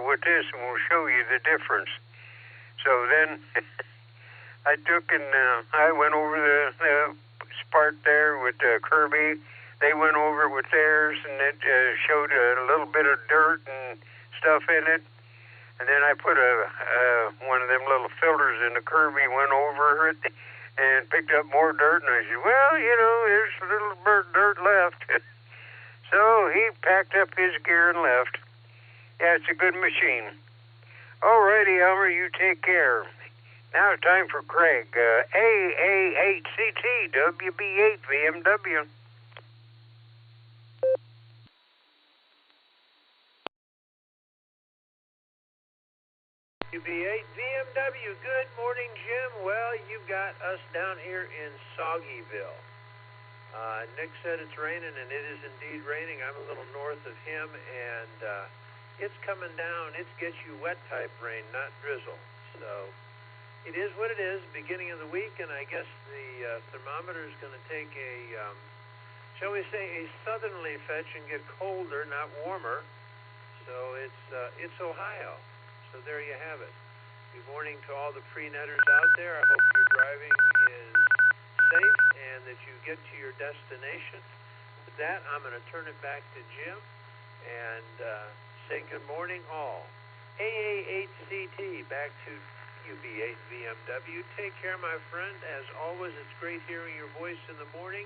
with this and we'll show you the difference. So then I took and I went over the part there with Kirby. They went over with theirs, and it showed a little bit of dirt and stuff in it. And then I put one of them little filters in the Kirby, went over it, and picked up more dirt. And I said, well, there's a little dirt left. So he packed up his gear and left. Yeah, it's a good machine. All righty, Elmer, you take care. Now it's time for Craig. AA8CT, WB8 VMW. WB8 VMW, good morning, Jim. Well, you've got us down here in Soggyville. Nick said it's raining, and it is indeed raining. I'm a little north of him, and it's coming down. It's get you wet type rain, not drizzle. So it is what it is, beginning of the week, and I guess the thermometer is going to take a, shall we say, a southerly fetch and get colder, not warmer. So it's Ohio. So there you have it. Good morning to all the pre-netters out there. I hope your driving is safe and that you get to your destination. With that, I'm going to turn it back to Jim and say good morning all. AA8CT, back to UB8 VMW. Take care, my friend. As always, it's great hearing your voice in the morning.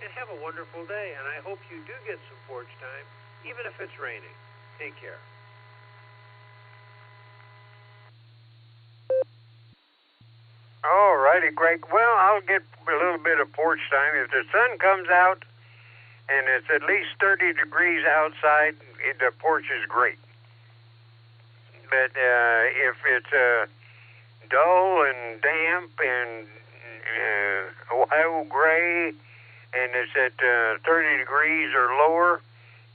And have a wonderful day. And I hope you do get some porch time, even if it's raining. Take care. All righty, Greg. Well, I'll get a little bit of porch time. If the sun comes out and it's at least 30 degrees outside, the porch is great. But if it's dull and damp and Ohio gray and it's at 30 degrees or lower,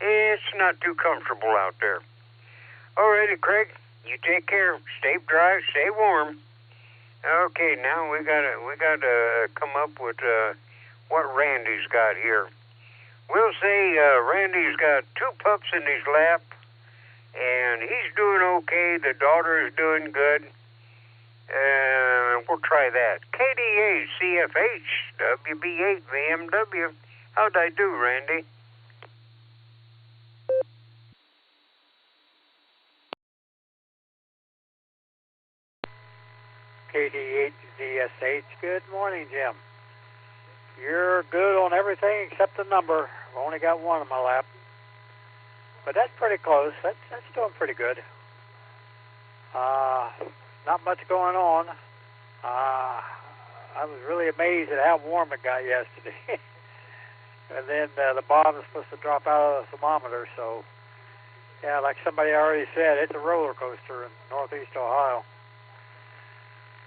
it's not too comfortable out there. All righty, Craig. You take care. Stay dry. Stay warm. Okay, now we gotta come up with what Randy's got here. We'll say Randy's got 2 pups in his lap, and he's doing okay. The daughter is doing good. We'll try that. KDA CFH WB8 VMW. How'd I do, Randy? KD8ZSH, good morning, Jim. You're good on everything except the number. I've only got one in my lap. But that's pretty close. That's doing pretty good. Not much going on. I was really amazed at how warm it got yesterday. And then the bottom is supposed to drop out of the thermometer. So, yeah, like somebody already said, it's a roller coaster in northeast Ohio.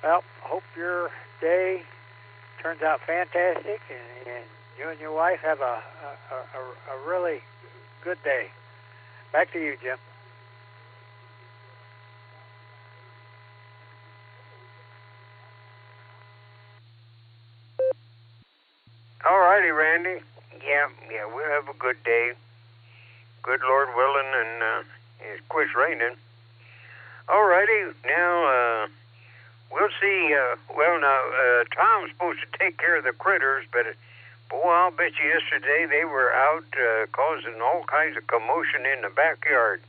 Well, hope your day turns out fantastic, and you and your wife have a really good day. Back to you, Jim. All righty, Randy. Yeah, we'll have a good day. Good Lord willing, and it quits raining. All righty, now we'll see. Tom's supposed to take care of the critters, but boy, I'll bet you yesterday they were out causing all kinds of commotion in the backyard.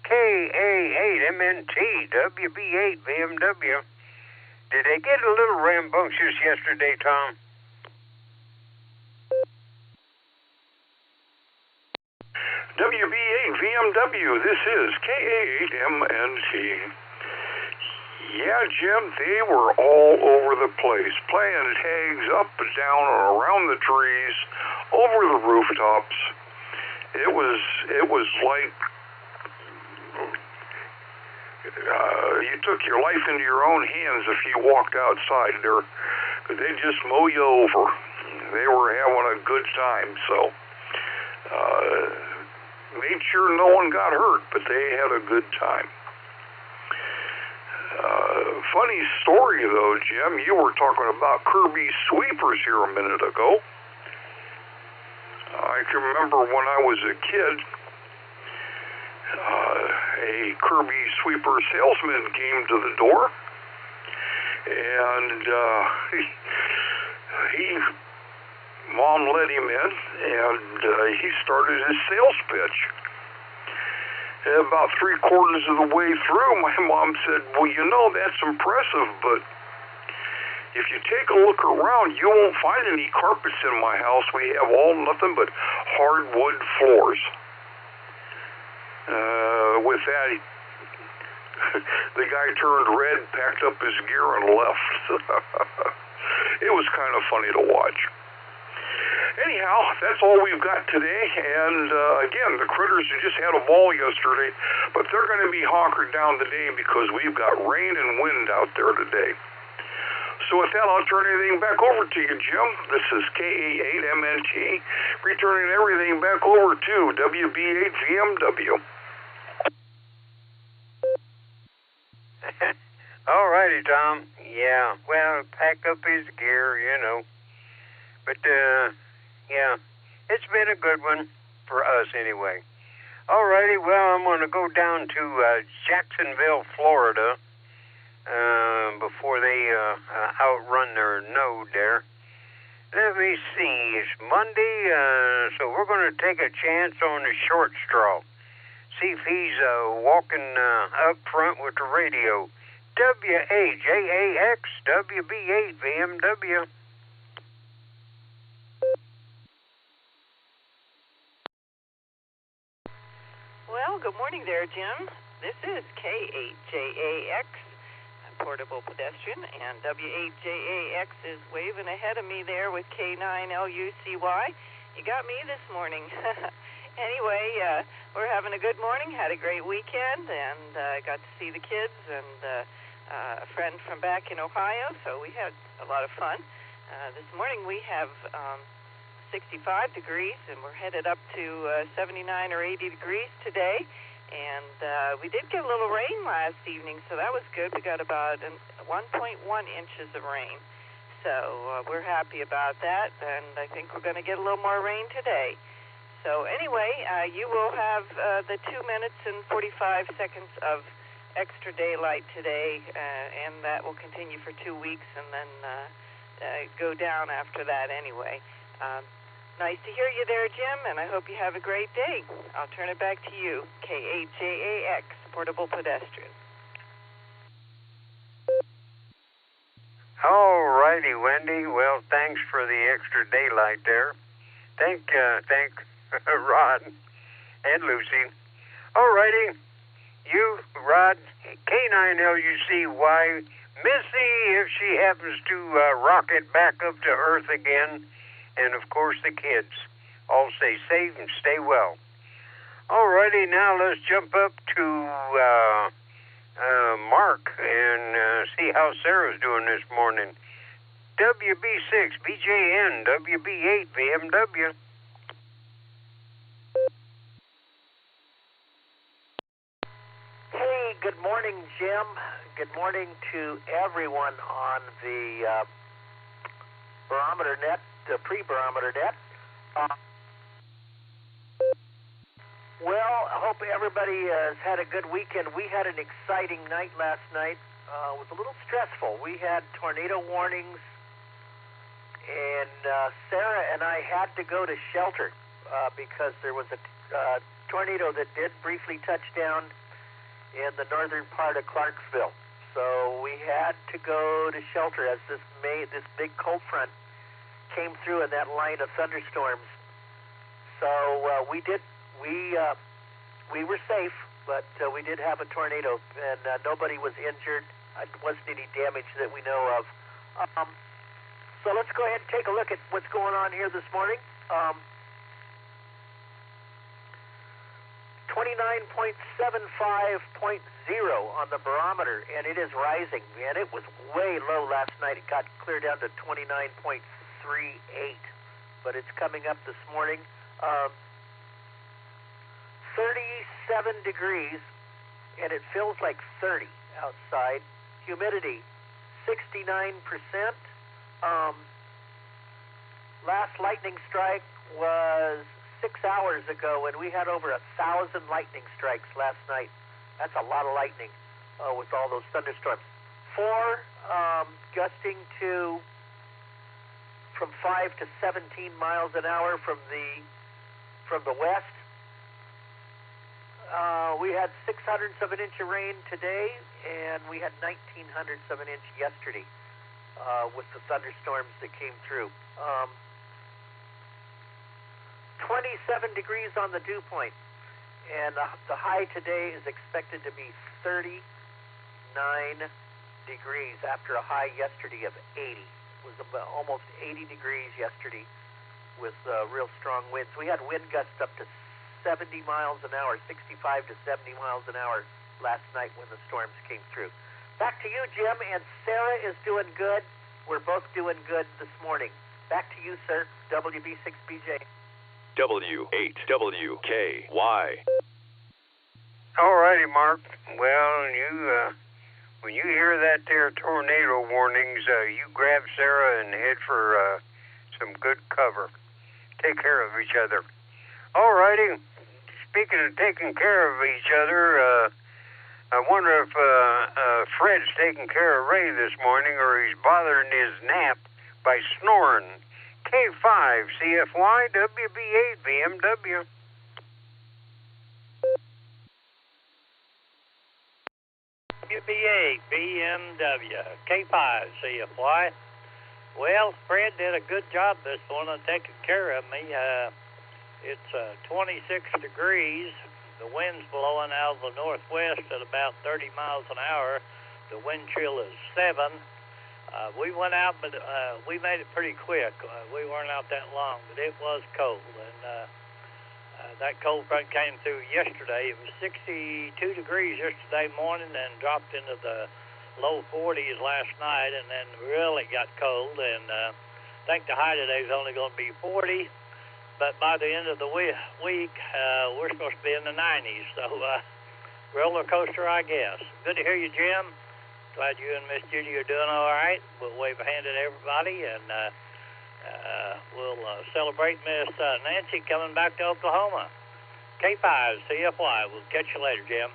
KA8MNT WB8 VMW. Did they get a little rambunctious yesterday, Tom? WB8 VMW, this is KA8MNT. Yeah, Jim, they were all over the place, playing tags up and down and around the trees, over the rooftops. It was like you took your life into your own hands if you walked outside there. They just mow you over. They were having a good time, so made sure no one got hurt, but they had a good time. Funny story, though, Jim. You were talking about Kirby sweepers here a minute ago. I can remember when I was a kid, a Kirby sweeper salesman came to the door, and Mom let him in, and he started his sales pitch. And about 3/4 of the way through, my mom said, well, you know, that's impressive, but if you take a look around, you won't find any carpets in my house. We have all nothing but hardwood floors. With that, the guy turned red, packed up his gear, and left. It was kind of funny to watch. Anyhow, that's all we've got today. And again, the critters just had a ball yesterday, but they're going to be honkered down today because we've got rain and wind out there today. So with that, I'll turn everything back over to you, Jim. This is KA8MNT, returning everything back over to WB8VMW. All righty, Tom. Yeah, well, pack up his gear, you know. But, yeah, it's been a good one for us anyway. All righty, well, I'm going to go down to Jacksonville, Florida, before they outrun their node there. Let me see, it's Monday, so we're going to take a chance on the short straw. See if he's walking up front with the radio. WAJAX WB8VMW. Well, good morning there, Jim. This is K8JAX, Portable Pedestrian, and W8JAX is waving ahead of me there with K9LUCY. You got me this morning. Anyway, we're having a good morning, had a great weekend, and got to see the kids and a friend from back in Ohio, so we had a lot of fun. This morning we have 65 degrees, and we're headed up to 79 or 80 degrees today. And we did get a little rain last evening, so that was good. We got about 1.1 inches of rain. So we're happy about that, and I think we're going to get a little more rain today. So anyway, you will have the 2 minutes and 45 seconds of extra daylight today, and that will continue for 2 weeks and then go down after that anyway. Nice to hear you there, Jim, and I hope you have a great day. I'll turn it back to you, K8JAX, Portable Pedestrian. All righty, Wendy. Well, thanks for the extra daylight there. Thank Rod and Lucy. All righty. You, Rod, K9LUCY, Missy, if she happens to rocket back up to Earth again, and of course the kids. All stay safe and stay well. All righty, now let's jump up to Mark and see how Sarah's doing this morning. WB6, BJN, WB8, VMW. Hey, good morning, Jim. Good morning to everyone on the Barometer Net, the pre-Barometer Net. Well, I hope everybody has had a good weekend. We had an exciting night last night. It was a little stressful. We had tornado warnings, and Sarah and I had to go to shelter because there was a tornado that did briefly touch down in the northern part of Clarksville. So we had to go to shelter as this big cold front came through in that line of thunderstorms. So we were safe, but we did have a tornado, and nobody was injured. There wasn't any damage that we know of. So let's go ahead and take a look at what's going on here this morning. 29.75.0 on the barometer, and it is rising. And it was way low last night. It got clear down to 29.38, but it's coming up this morning. 37 degrees, and it feels like 30 outside. Humidity, 69%. Last lightning strike was 6 hours ago, and we had over 1,000 lightning strikes last night. That's a lot of lightning with all those thunderstorms. 4 gusting to from 5 to 17 miles an hour from the west. We had 0.06 of an inch of rain today, and we had 0.19 of an inch yesterday with the thunderstorms that came through. 27 degrees on the dew point, and the high today is expected to be 39 degrees after a high yesterday of 80. It was almost 80 degrees yesterday with real strong winds. We had wind gusts up to 70 miles an hour, 65 to 70 miles an hour last night when the storms came through. Back to you, Jim, and Sarah is doing good. We're both doing good this morning. Back to you, sir. WB6BJ. W8WKY. All righty, Mark. Well, when you hear that there tornado warnings, you grab Sarah and head for some good cover. Take care of each other. All righty. Speaking of taking care of each other, I wonder if Fred's taking care of Ray this morning, or he's bothering his nap by snoring. K5 CFY WB8 BMW. WB8 BMW K5 CFY. Well, Fred did a good job this morning taking care of me. It's 26 degrees. The wind's blowing out of the northwest at about 30 miles an hour. The wind chill is 7. We went out, but we made it pretty quick. We weren't out that long, but it was cold. And that cold front came through yesterday. It was 62 degrees yesterday morning and dropped into the low 40s last night, and then really got cold. And I think the high today is only going to be 40. But by the end of the week, we're supposed to be in the 90s. So roller coaster, I guess. Good to hear you, Jim. Glad you and Miss Judy are doing all right. We'll wave a hand at everybody, and we'll celebrate Miss Nancy coming back to Oklahoma. K5 CFY. We'll catch you later, Jim.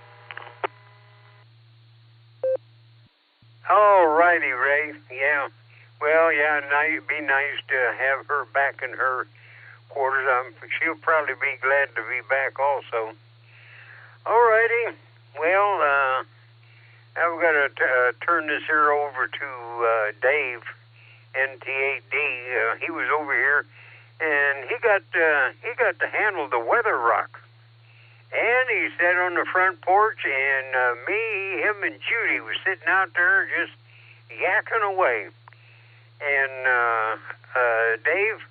All righty, Ray. Yeah. Well, yeah, it'd be nice to have her back in her quarters. She'll probably be glad to be back also. All righty. Well, I've got to turn this here over to Dave, NT8D. He was over here, and he got to handle the weather rock. And he sat on the front porch, and him and Judy was sitting out there just yakking away. And Dave,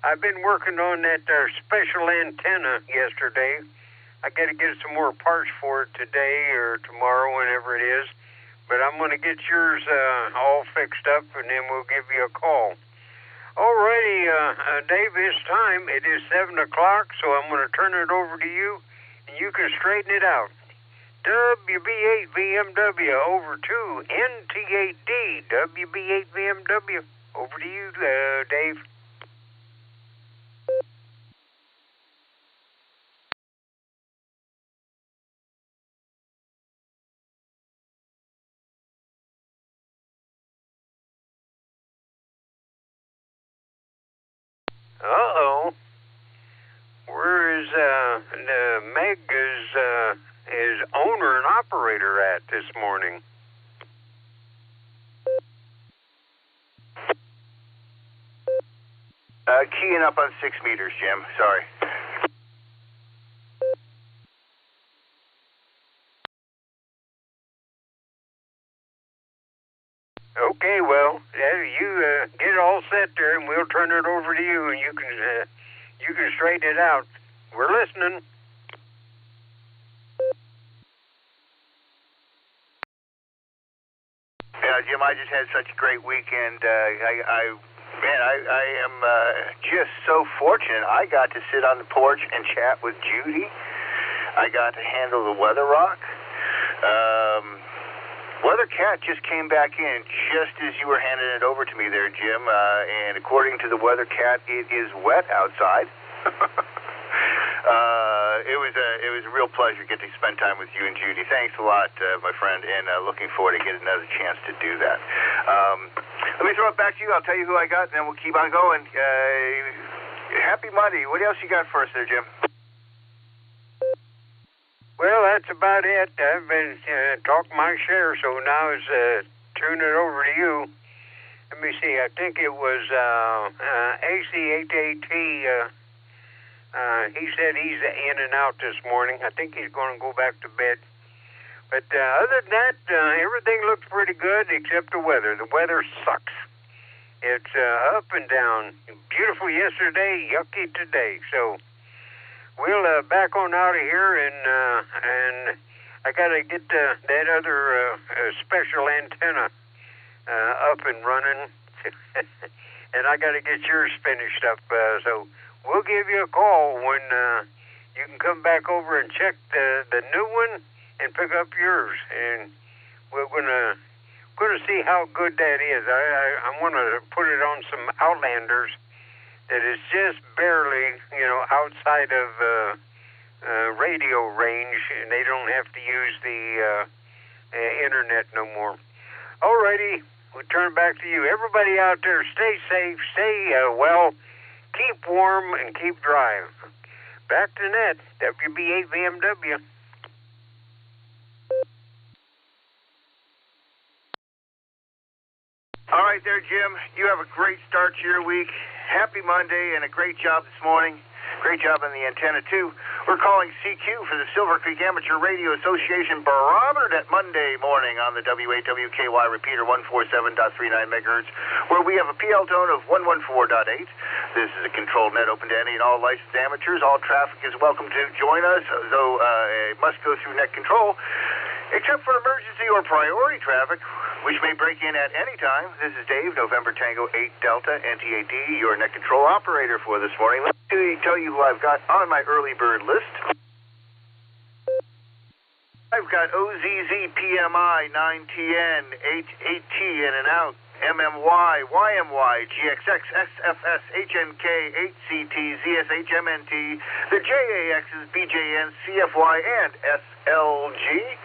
I've been working on that special antenna yesterday. I got to get some more parts for it today or tomorrow, whenever it is. But I'm going to get yours all fixed up, and then we'll give you a call. Alrighty, Dave, it's time. It is 7 o'clock, so I'm going to turn it over to you, and you can straighten it out. WB8 BMW over to NT8D. WB8 BMW. Over to you, Dave. Uh-oh. Where is Meg is owner and operator at this morning? Keying up on 6 meters, Jim. Sorry. Okay, well, you get it all set there, and we'll turn it over to you, and you can straighten it out. We're listening. Yeah, Jim, I just had such a great weekend. I am just so fortunate. I got to sit on the porch and chat with Judy. I got to handle the weather rock. Weather Cat just came back in just as you were handing it over to me there, Jim. And according to the Weather Cat, it is wet outside. it was a real pleasure to get to spend time with you and Judy. Thanks a lot, my friend, and looking forward to getting another chance to do that. Let me throw it back to you. I'll tell you who I got, and then we'll keep on going. Happy Monday. What else you got for us there, Jim? Well, that's about it. I've been talking my share, so now it's turn it over to you. Let me see. I think it was ACHAT. He said he's in and out this morning. I think he's going to go back to bed. But other than that, everything looks pretty good except the weather. The weather sucks. It's up and down. Beautiful yesterday, yucky today. So we'll back on out of here, and I got to get that other special antenna up and running, and I got to get yours finished up. So we'll give you a call when you can come back over and check the new one and pick up yours, and we're gonna see how good that is. I want to put it on some Outlanders that is just barely, outside of radio range, and they don't have to use the internet no more. Alrighty, we'll turn back to you. Everybody out there, stay safe, stay well, keep warm, and keep dry. Back to Net, WB8VMW. All right there, Jim. You have a great start to your week. Happy Monday, and a great job this morning. Great job on the antenna, too. We're calling CQ for the Silvercreek Amateur Radio Association Barometer Net Monday morning on the W8WKY repeater 147.39 megahertz, where we have a PL tone of 114.8. This is a controlled net open to any and all licensed amateurs. All traffic is welcome to join us, though it must go through net control, except for emergency or priority traffic, which may break in at any time. This is Dave, November Tango 8 Delta, NTAD, your net control operator for this morning. Let me tell you who I've got on my early bird list. I've got OZZ PMI 9TN 88T in and out, MMY, YMY, GXX, SFS, HNK, 8CT, ZSH, MNT, the JAXs, BJN, CFY, and SLG.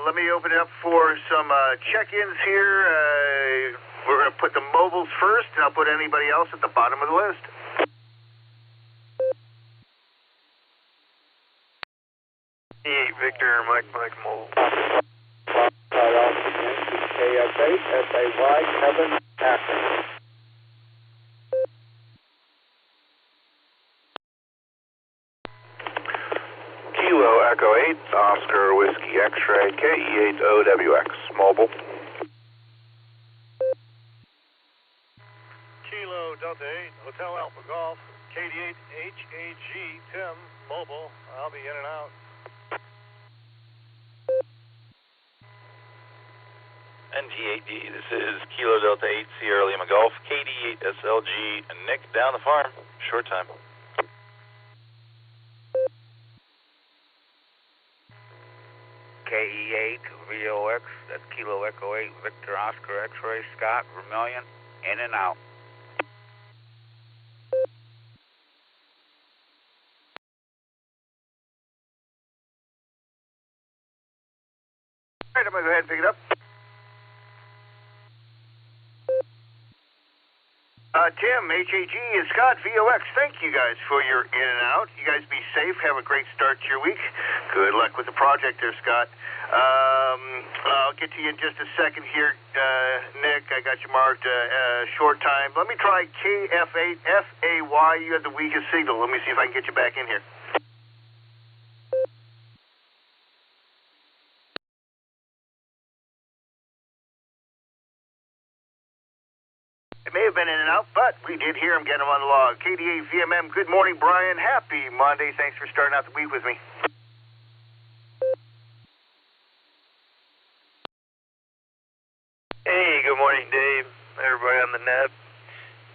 Let me open it up for some check-ins here. We're going to put the mobiles first, and I'll put anybody else at the bottom of the list. Victor, Mike Mobile. KS8, SAY, Kevin, Akron. Kilo Echo 8, Oscar Whiskey X-Ray, KE8OWX, mobile. Kilo Delta 8, Hotel Alpha Golf, KD8HAG, Tim, mobile. I'll be in and out. NT8D, this is Kilo Delta 8, Sierra Lima Golf, KD8SLG, Nick down the farm, short time. KE8 VOX, that's Kilo Echo 8, Victor Oscar X-Ray, Scott, Vermilion, in and out. All right, I'm going to go ahead and pick it up. Tim, HAG, and Scott, VOX, thank you guys for your in and out. You guys be safe. Have a great start to your week. Good luck with the project there, Scott. I'll get to you in just a second here, Nick. I got you marked short time. Let me try KF8FAY. You had the weakest signal. Let me see if I can get you back in here. It may have been in and out, but we did hear him get him on the log. KD8 VMM, good morning, Brian. Happy Monday. Thanks for starting out the week with me. Hey, good morning, Dave. Everybody on the net.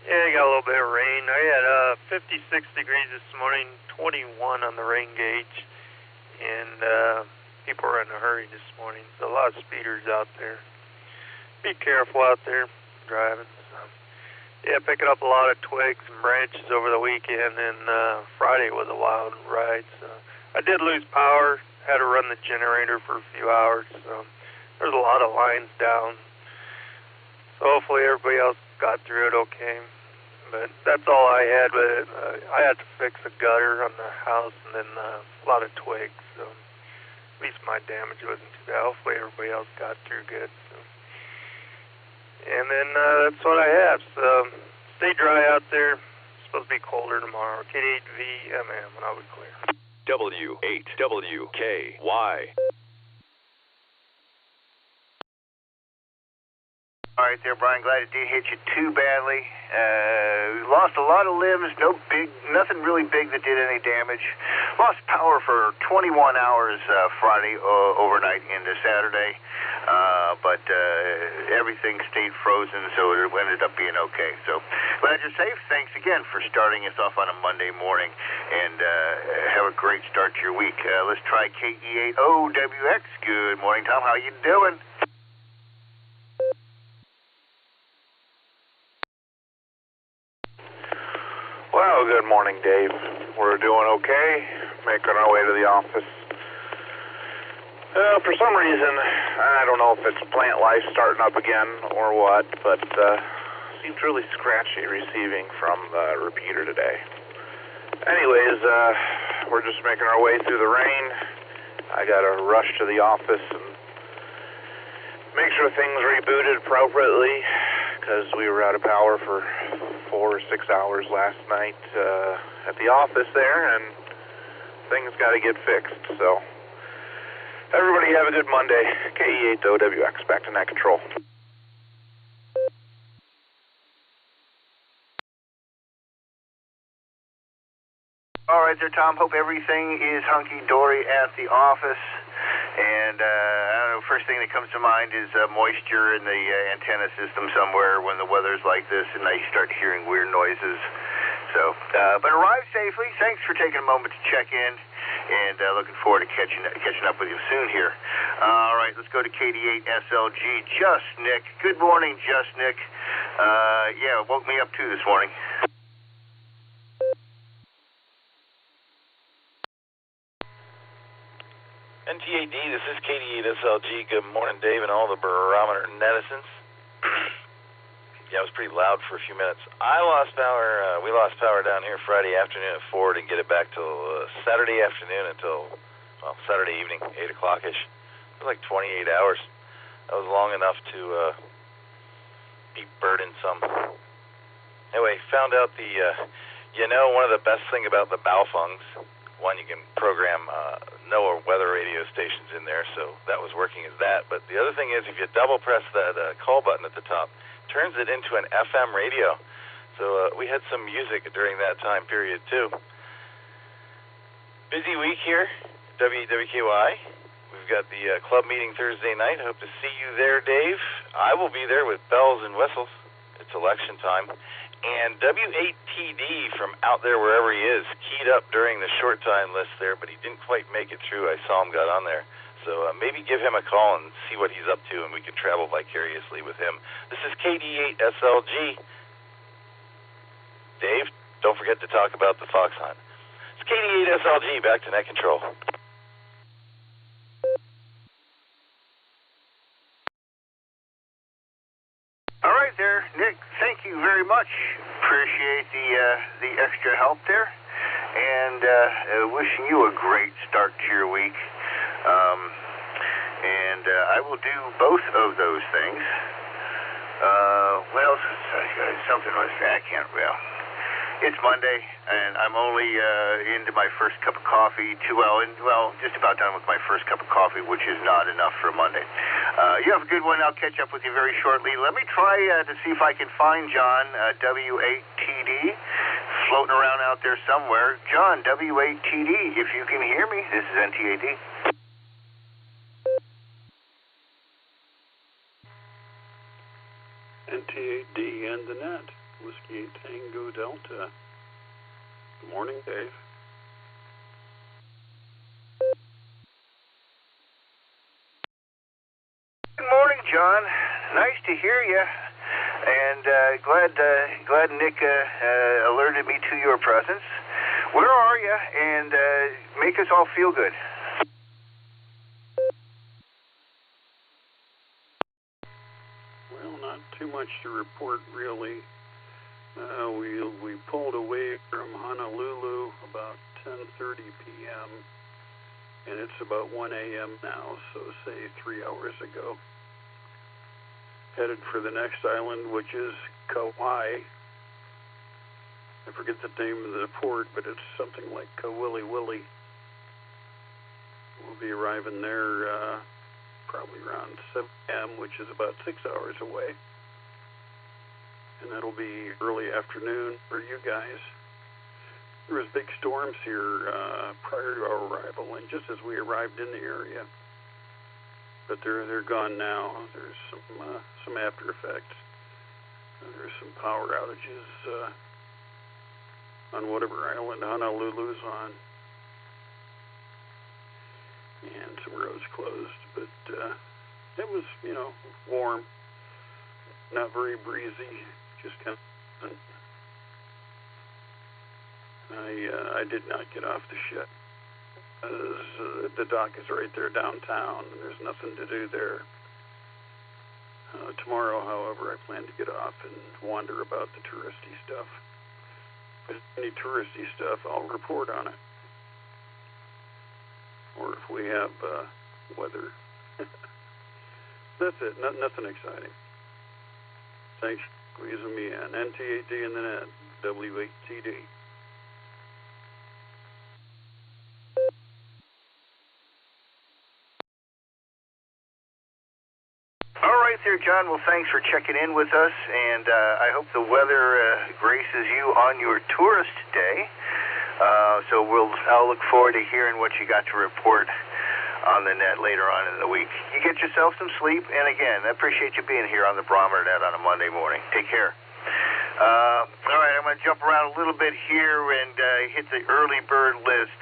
Yeah, I got a little bit of rain. I had 56 degrees this morning, 21 on the rain gauge, and people are in a hurry this morning. So a lot of speeders out there. Be careful out there driving. Yeah, picking up a lot of twigs and branches over the weekend, and Friday was a wild ride. So I did lose power, had to run the generator for a few hours, so there's a lot of lines down. So hopefully everybody else got through it okay. But that's all I had, but I had to fix a gutter on the house and then a lot of twigs, so at least my damage wasn't too bad. Hopefully everybody else got through good. So. And then that's what I have. So stay dry out there. It's supposed to be colder tomorrow. K8VMM, and I'll be clear. W8WKY. All right there, Brian. Glad it didn't hit you too badly. We lost a lot of limbs. Nothing really big that did any damage. Lost power for 21 hours Friday overnight into Saturday. But everything stayed frozen, so it ended up being okay. So glad you're safe. Thanks again for starting us off on a Monday morning, and have a great start to your week. Let's try KE8OWX. Good morning, Tom. How you doing? Well, good morning, Dave. We're doing okay, making our way to the office. For some reason, I don't know if it's plant life starting up again or what, but seems really scratchy receiving from the repeater today. Anyways, we're just making our way through the rain. I got to rush to the office and make sure things rebooted appropriately, because we were out of power for 4 or 6 hours last night at the office there, and things got to get fixed. So everybody have a good Monday. KE8OWX, back to net control. All right there, Tom. Hope everything is hunky-dory at the office. And I don't know, first thing that comes to mind is moisture in the antenna system somewhere when the weather's like this and I start hearing weird noises. So, but arrive safely. Thanks for taking a moment to check in, and looking forward to catching up with you soon here. All right, let's go to KD8SLG. Just Nick. Good morning, Just Nick. Yeah, woke me up too this morning. NTAD, this is KD8SLG. Good morning, Dave, and all the Barometer Netizens. Yeah, it was pretty loud for a few minutes. We lost power down here Friday afternoon at 4, and get it back till Saturday afternoon until, well, Saturday evening, 8 o'clock-ish. It was like 28 hours. That was long enough to be burdensome. Anyway, found out one of the best thing about the Baofungs, one, you can program NOAA weather radio stations in there, so that was working as that. But the other thing is, if you double press that call button at the top, it turns it into an FM radio. So we had some music during that time period, too. Busy week here, WWKY. We've got the club meeting Thursday night. I hope to see you there, Dave. I will be there with bells and whistles. It's election time. And W8TD from out there wherever he is keyed up during the short time list there, but he didn't quite make it through. I saw him got on there. So maybe give him a call and see what he's up to, and we can travel vicariously with him. This is KD8SLG. Dave, don't forget to talk about the fox hunt. It's KD8SLG, back to net control. All right there, Nick. Thank you very much. Appreciate the extra help there, and wishing you a great start to your week. And I will do both of those things. What else? Something was I can't. Well, it's Monday, and I'm only into my first cup of coffee. Just about done with my first cup of coffee, which is not enough for Monday. You have a good one. I'll catch up with you very shortly. Let me try to see if I can find John, W8TD, floating around out there somewhere. John, W8TD, if you can hear me, this is NTAD. NTAD and the net. Whiskey Tango Delta. Good morning, Dave. Good morning, John. Nice to hear you. And glad Nick alerted me to your presence. Where are you? And make us all feel good. Well, not too much to report, really. We pulled away from Honolulu about 10:30 p.m., and it's about 1 a.m. now, so say 3 hours ago. Headed for the next island, which is Kauai. I forget the name of the port, but it's something like Kawili Willi. We'll be arriving there probably around 7 p.m., which is about 6 hours away. And that'll be early afternoon for you guys. There was big storms here prior to our arrival, and just as we arrived in the area. But they're gone now. There's some after effects. There's some power outages on whatever island Honolulu's on, and some roads closed. But it was, warm, not very breezy, just kind of. I did not get off the ship. The dock is right there downtown, and there's nothing to do there. Tomorrow, however, I plan to get off and wander about the touristy stuff. If there's any touristy stuff, I'll report on it. Or if we have weather. That's it. Nothing exciting. Thanks for squeezing me in. NTAD in the net. WATD. There, John. Well, thanks for checking in with us, and I hope the weather graces you on your tourist day. So I'll look forward to hearing what you got to report on the net later on in the week. You get yourself some sleep, and again, I appreciate you being here on the Barometer Net on a Monday morning. Take care. All right, I'm going to jump around a little bit here and hit the early bird list.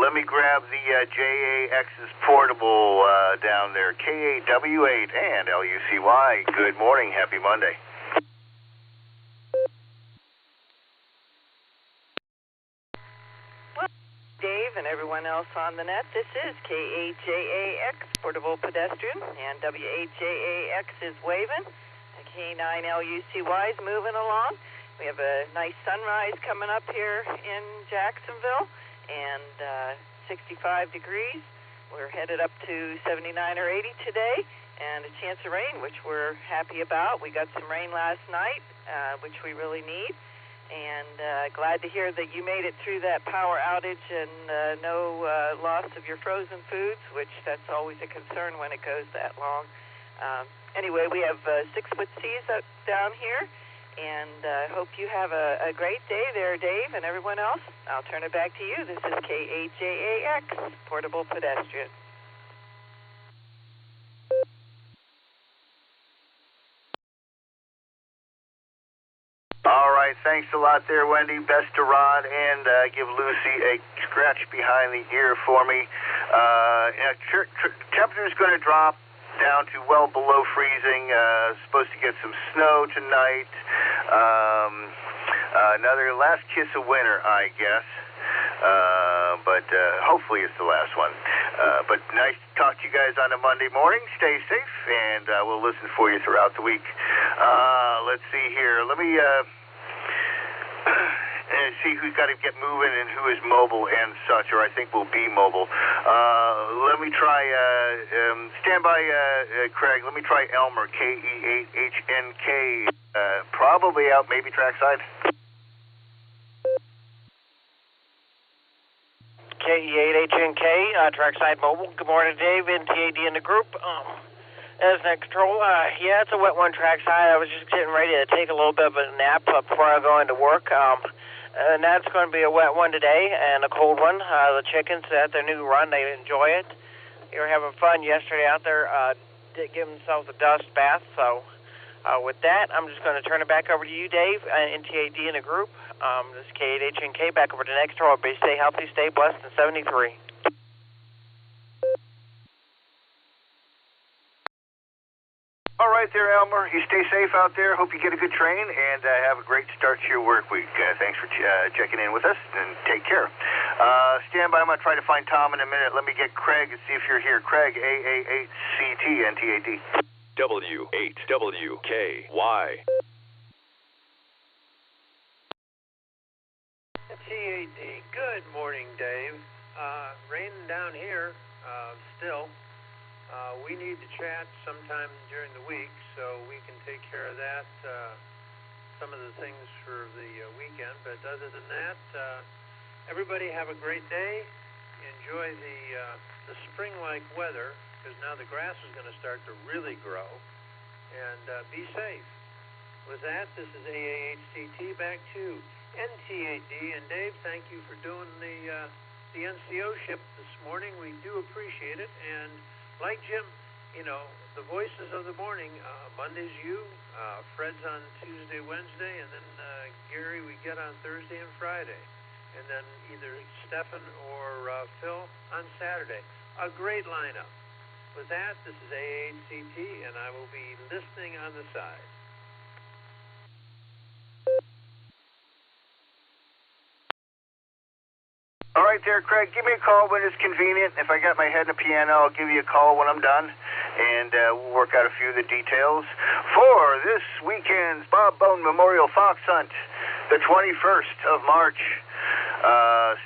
Let me grab the JAX's portable down there, KAW8 and LUCY. Good morning. Happy Monday. Well, Dave and everyone else on the net, this is KAJAX, portable pedestrian, and WAJAX is waving. The K9LUCY is moving along. We have a nice sunrise coming up here in Jacksonville. And 65 degrees. We're headed up to 79 or 80 today, and a chance of rain, which we're happy about. We got some rain last night, which we really need, and glad to hear that you made it through that power outage and no loss of your frozen foods, which that's always a concern when it goes that long. Anyway, we have 6-foot seas down here. And hope you have a great day there, Dave, and everyone else. I'll turn it back to you. This is KAJAX, portable pedestrian. All right, thanks a lot there, Wendy. Best to Rod, and give Lucy a scratch behind the ear for me. Temperature's going to drop down to well below freezing. Supposed to get some snow tonight. Another last kiss of winter, I guess. But hopefully it's the last one. But nice to talk to you guys on a Monday morning. Stay safe, and we'll listen for you throughout the week. Let's see here. Let me see who's got to get moving and who is mobile and such, or I think will be mobile. Let me try, stand by, Craig. Let me try Elmer, KE8HNK, probably out, maybe trackside. KE8HNK, trackside mobile. Good morning, Dave, NTAD in the group. As net control, yeah, it's a wet one trackside. I was just getting ready to take a little bit of a nap before I go into work. And that's going to be a wet one today and a cold one. The chickens at their new run, they enjoy it. They were having fun yesterday out there, giving themselves a dust bath. So with that, I'm just going to turn it back over to you, Dave, NTAD in the group. This is K8HNK, back over to next door. Stay healthy, stay blessed, and 73. All right. right there, Elmer. You stay safe out there. Hope you get a good train, and have a great start to your work week. Thanks for checking in with us, and take care. Stand by. I'm going to try to find Tom in a minute. Let me get Craig and see if you're here. Craig, AA8CT, NTAD. W8WKY. TAD, good morning, Dave. Raining down here still. We need to chat sometime during the week so we can take care of that, some of the things for the weekend. But other than that, everybody have a great day. Enjoy the spring-like weather, because now the grass is going to start to really grow. And be safe. With that, this is AAHCT back to NTAD. And Dave, thank you for doing the NCO ship this morning. We do appreciate it. And like Jim, you know, the voices of the morning, Monday's you, Fred's on Tuesday, Wednesday, and then Gary we get on Thursday and Friday. And then either Stefan or Phil on Saturday. A great lineup. With that, this is AACT, and I will be listening on the side. All right there, Craig. Give me a call when it's convenient. If I got my head in a piano, I'll give you a call when I'm done, and we'll work out a few of the details for this weekend's Bob Bone Memorial Fox Hunt, the 21st of March,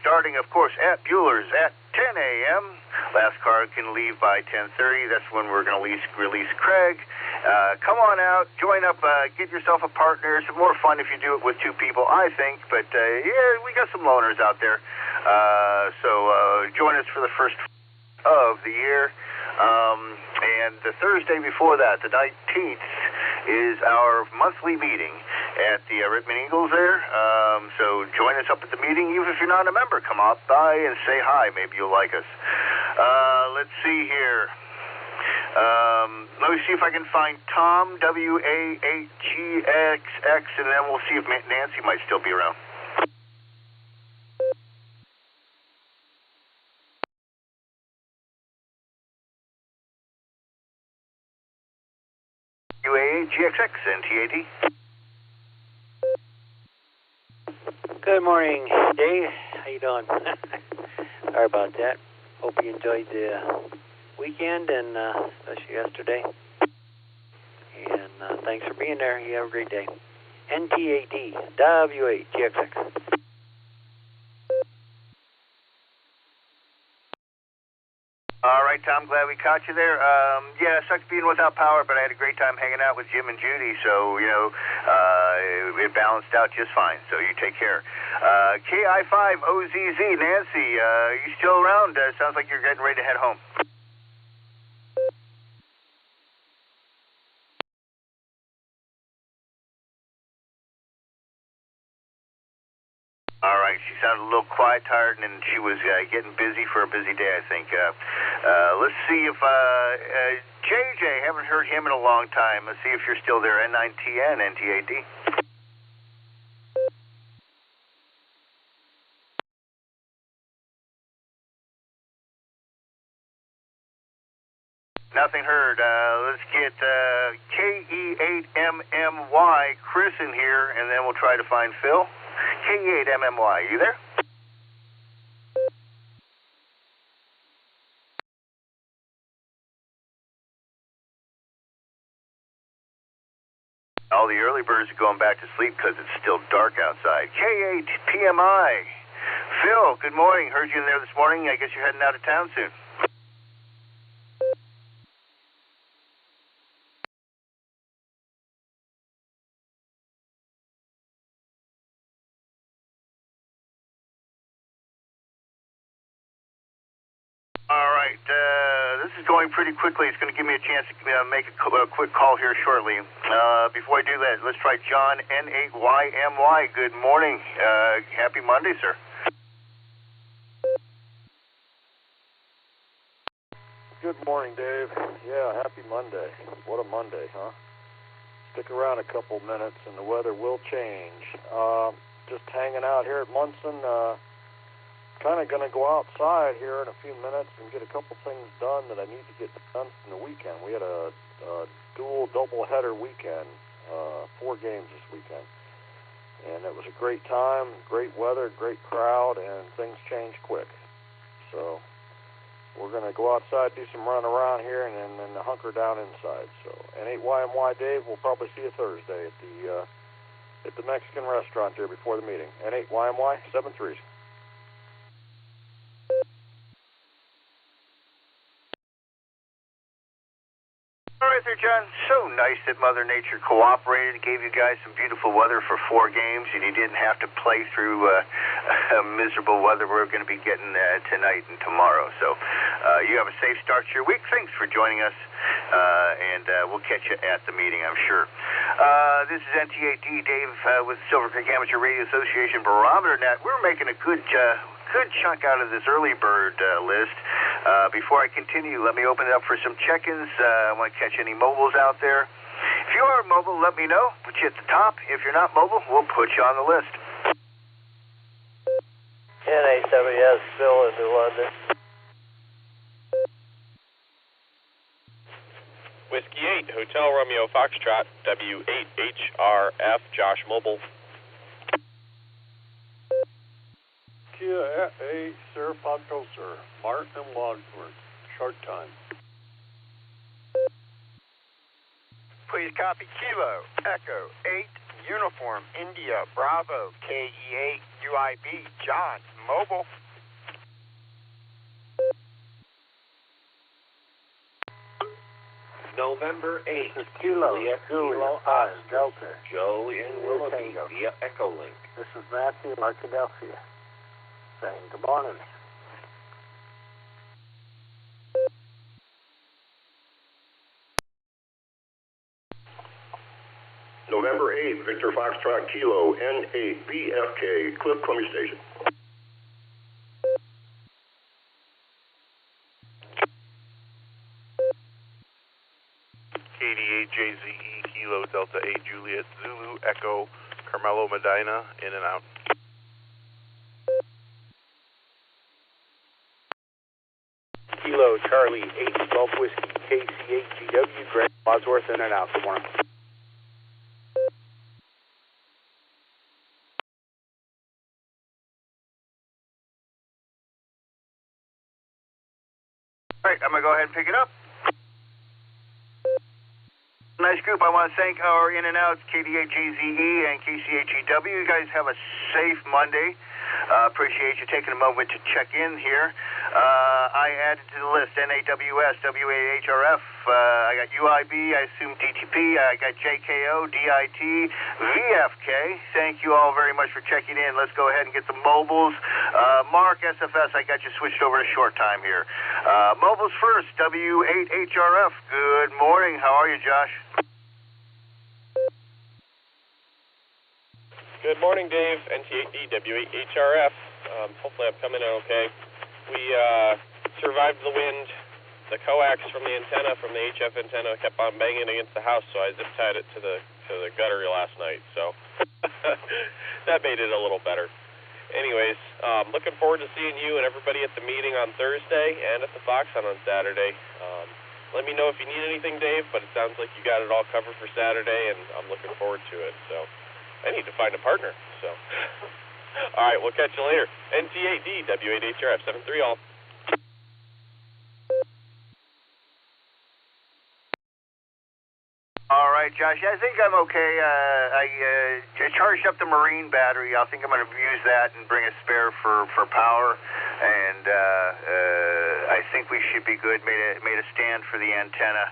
starting, of course, at Bueller's at 10 a.m. Last car can leave by 10:30. That's when we're going to release Craig. Come on out, join up, get yourself a partner. It's more fun if you do it with two people, I think. But, yeah, we got some loners out there. So join us for the first of the year. And the Thursday before that, the 19th, is our monthly meeting at the Rittman Eagles there. So join us up at the meeting. Even if you're not a member, come out by and say hi. Maybe you'll like us. Let's see here. Let me see if I can find Tom, WA8GXX, and then we'll see if Nancy might still be around. WA8GXX, NTAD. Good morning, Dave. How you doing? Sorry about that. Hope you enjoyed the weekend, and especially yesterday. And thanks for being there. You have a great day. NTAD, W8GXX. All right, Tom, glad we caught you there. Yeah, it sucks being without power, but I had a great time hanging out with Jim and Judy, so, you know, it balanced out just fine, so you take care. KI5OZZ, Nancy, you still around? Sounds like you're getting ready to head home. All right, she sounded a little quiet, tired, and she was getting busy for a busy day, I think. Let's see if JJ, haven't heard him in a long time. Let's see if you're still there. N9TN, NTAD. Nothing heard. Let's get KE8MMY, Chris, in here, and then we'll try to find Phil. KE8MMY, you there? All the early birds are going back to sleep because it's still dark outside. K8PMI. Phil, good morning. Heard you in there this morning. I guess you're heading out of town soon. All right, this is going pretty quickly. It's going to give me a chance to make a quick call here shortly. Before I do that, let's try John, N8YMY. Good morning. Happy Monday, sir. Good morning, Dave. Yeah, happy Monday. What a Monday, huh? Stick around a couple minutes and the weather will change. Just hanging out here at Munson. kind of going to go outside here in a few minutes and get a couple things done that I need to get done from the weekend. We had a double-header weekend, 4 games this weekend. And it was a great time, great weather, great crowd, and things change quick. So we're going to go outside, do some run around here, and then hunker down inside. So N8YMY Dave, we'll probably see you Thursday at the Mexican restaurant there before the meeting. N8YMY 73s. All right there, John. So nice that Mother Nature cooperated and gave you guys some beautiful weather for 4 games, and you didn't have to play through miserable weather we're going to be getting tonight and tomorrow. So you have a safe start to your week. Thanks for joining us, and we'll catch you at the meeting, I'm sure. This is NT8D Dave with Silvercreek Amateur Radio Association Barometer Net. We're making a good chunk out of this early bird list. Before I continue, let me open it up for some check-ins. I want to catch any mobiles out there. If you are mobile, let me know. Put you at the top. If you're not mobile, we'll put you on the list. NA7S, Phil in New London. Whiskey 8, Hotel Romeo Foxtrot, W8HRF, Josh Mobile. Kia A, Sir Foxtrot, Sir, Martin Logsworth, short time. Please copy Kilo, Echo 8, Uniform, India, Bravo, KE8, UIB, John, Mobile. November 8th, Kilo, Juliet, Kilo, Delta. Joe in Willoughby via EchoLink. This is Matthew in Arkadelphia saying good morning. November 8th, Victor Foxtrot Kilo, N8, BFK, Cliff Columbia Station. KD8JZE, Kilo, Delta 8, Juliet, Zulu, Echo, Carmelo, Medina, in and out. Kilo, Charlie, 812 Whiskey, KC8GW, Greg Wadsworth, in and out. Good morning. All right, I'm going to go ahead and pick it up. Nice group. I want to thank our in and outs, KD8JZE and KC8GW. You guys have a safe Monday. Appreciate you taking a moment to check in here. I added to the list NAWS, W8HRF. I got UIB, I assume DTP. I got JKO, DIT, VFK. Thank you all very much for checking in. Let's go ahead and get the mobiles. Mark, SFS, I got you switched over to short time here. Mobiles first, W8HRF. Good morning. How are you, Josh? Good morning, Dave. NT8D, W8HRF. Hopefully I'm coming in okay. We survived the wind. The coax from the antenna, from the HF antenna, kept on banging against the house, so I zip tied it to the gutter last night. So that made it a little better. Anyways, looking forward to seeing you and everybody at the meeting on Thursday and at the Fox Hunt on Saturday. Let me know if you need anything, Dave, but it sounds like you got it all covered for Saturday, and I'm looking forward to it. So I need to find a partner. So all right, we'll catch you later. NT8D, W8HRF, 73 all. All right, Josh, I think I'm okay. I charged up the marine battery. I think I'm going to use that and bring a spare for power. And I think we should be good. Made a stand for the antenna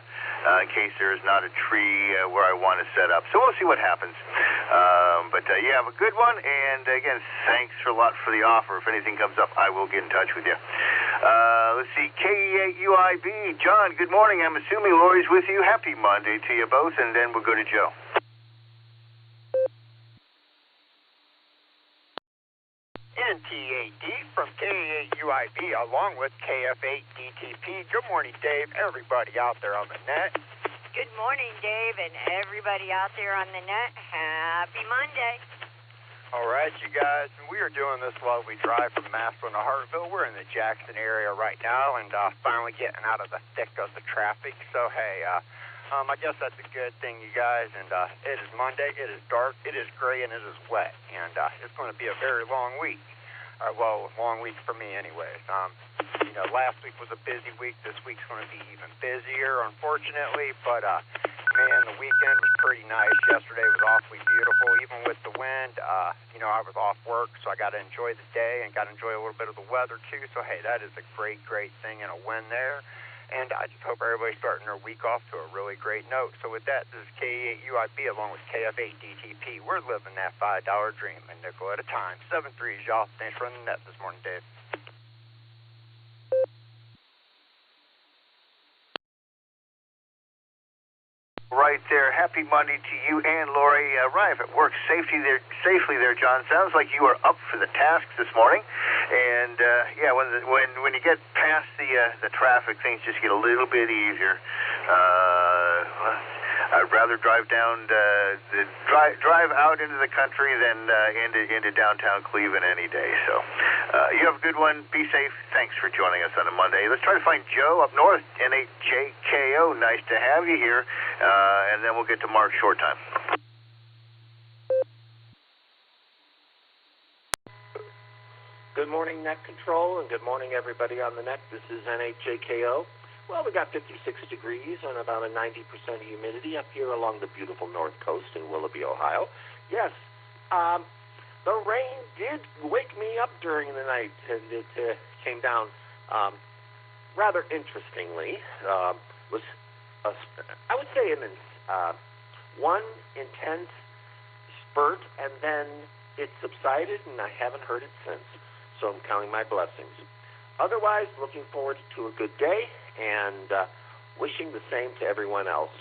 in case there is not a tree where I want to set up. So we'll see what happens. But yeah, have a good one. And again, thanks a lot for the offer. If anything comes up, I will get in touch with you. Let's see, KE8UIB. John, good morning. I'm assuming Lori's with you. Happy Monday to you both. And then we'll go to Joe. NT8D from KE8UIB along with KF8DTP. Good morning, Dave. Everybody out there on the net. Good morning, Dave, and everybody out there on the net. Happy Monday. All right, you guys, and we are doing this while we drive from Massillon to Hartville. We're in the Jackson area right now and finally getting out of the thick of the traffic. So, hey, I guess that's a good thing, you guys. And it is Monday, it is dark, it is gray, and it is wet. And it's going to be a very long week. Long week for me anyways. Last week was a busy week. This week's going to be even busier, unfortunately. But, man, the weekend was pretty nice. Yesterday was awfully beautiful, even with the wind. I was off work, so I got to enjoy the day and got to enjoy a little bit of the weather, too. So, hey, that is a great, great thing and a win there. And I just hope everybody's starting their week off to a really great note. So with that, this is KE8UIB along with KF8DTP. We're living that $5 dream, a nickel at a time. 7-3, y'all. Thanks for running the net this morning, Dave. Right there. Happy Monday to you and Lori. Arrive at work safely there, John. Sounds like you are up for the task this morning. And when you get past the traffic, things just get a little bit easier. I'd rather drive out into the country than into downtown Cleveland any day. So you have a good one. Be safe. Thanks for joining us on a Monday. Let's try to find Joe up north, N8JKO. Nice to have you here. And then we'll get to Mark short time. Good morning, Net Control, and good morning, everybody on the net. This is N8JKO. Well, we got 56 degrees and about a 90% humidity up here along the beautiful north coast in Willoughby, Ohio. Yes, the rain did wake me up during the night, and it came down rather interestingly. Was I would say one intense spurt, and then it subsided, and I haven't heard it since. So I'm counting my blessings. Otherwise, looking forward to a good day and wishing the same to everyone else.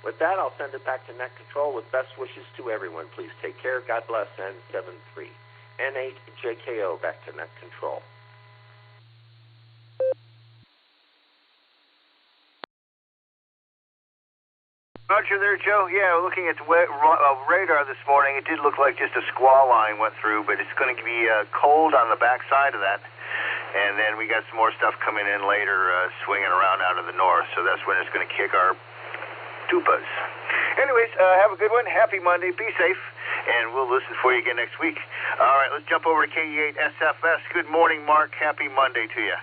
With that, I'll send it back to Net Control with best wishes to everyone. Please take care. God bless. And 7-3. N8JKO back to Net Control. Roger there, Joe. Yeah, looking at the radar this morning, it did look like just a squall line went through, but it's going to be cold on the backside of that. And then we got some more stuff coming in later, swinging around out of the north, so that's when it's going to kick our tupas. Anyways, have a good one. Happy Monday. Be safe, and we'll listen for you again next week. All right, let's jump over to KE8SFS. Good morning, Mark. Happy Monday to you.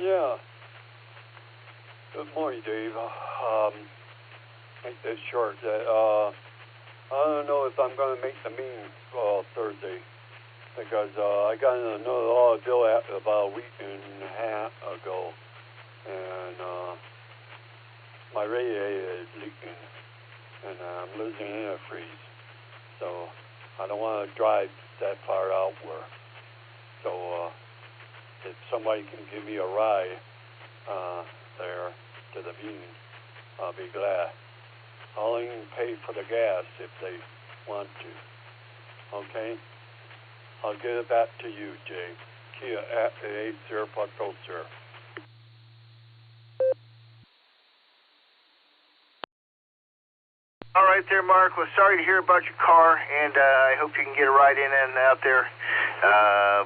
Yeah. Good morning, Dave. Make this short. I don't know if I'm going to make the meeting Thursday because I got another bill about a week and a half ago, and my radiator is leaking, and I'm losing antifreeze. So I don't want to drive that far outward. So if somebody can give me a ride there to the meeting, I'll be glad. I'll even pay for the gas if they want to. Okay? I'll get it back to you, Jay. Kia at 80 Puckle, sir. All right there, Mark. Well, sorry to hear about your car, and I hope you can get a ride in and out there.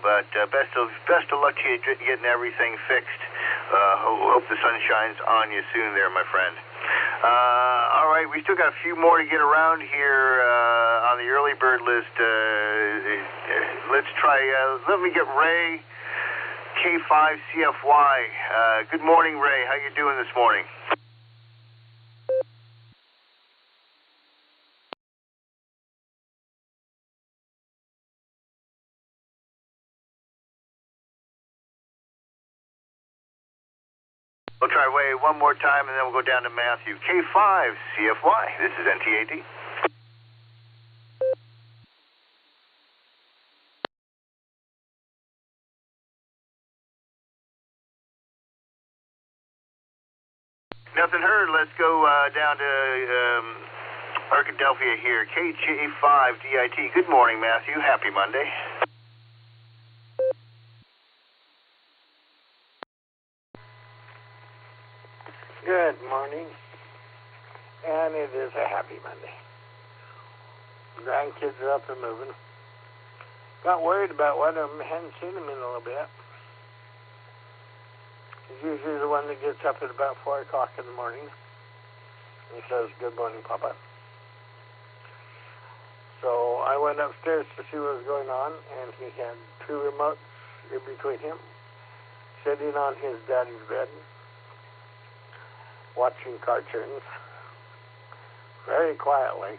But best of luck to you getting everything fixed. Hope the sun shines on you soon there, my friend. All right, we still got a few more to get around here on the early bird list. Let's try, let me get Ray, K5CFY. Good morning, Ray. How you doing this morning? We'll try Way one more time, and then we'll go down to Matthew. K5CFY. This is NTAD. Nothing heard. Let's go down to Arkadelphia here. KJ5DIT. Good morning, Matthew. Happy Monday. Good morning, and it is a happy Monday. Grandkids are up and moving. Got worried about one of them. Hadn't seen him in a little bit. He's usually the one that gets up at about 4 o'clock in the morning. He says, "Good morning, Papa." So I went upstairs to see what was going on, and he had 2 remotes in between him, sitting on his daddy's bed, watching cartoons, very quietly.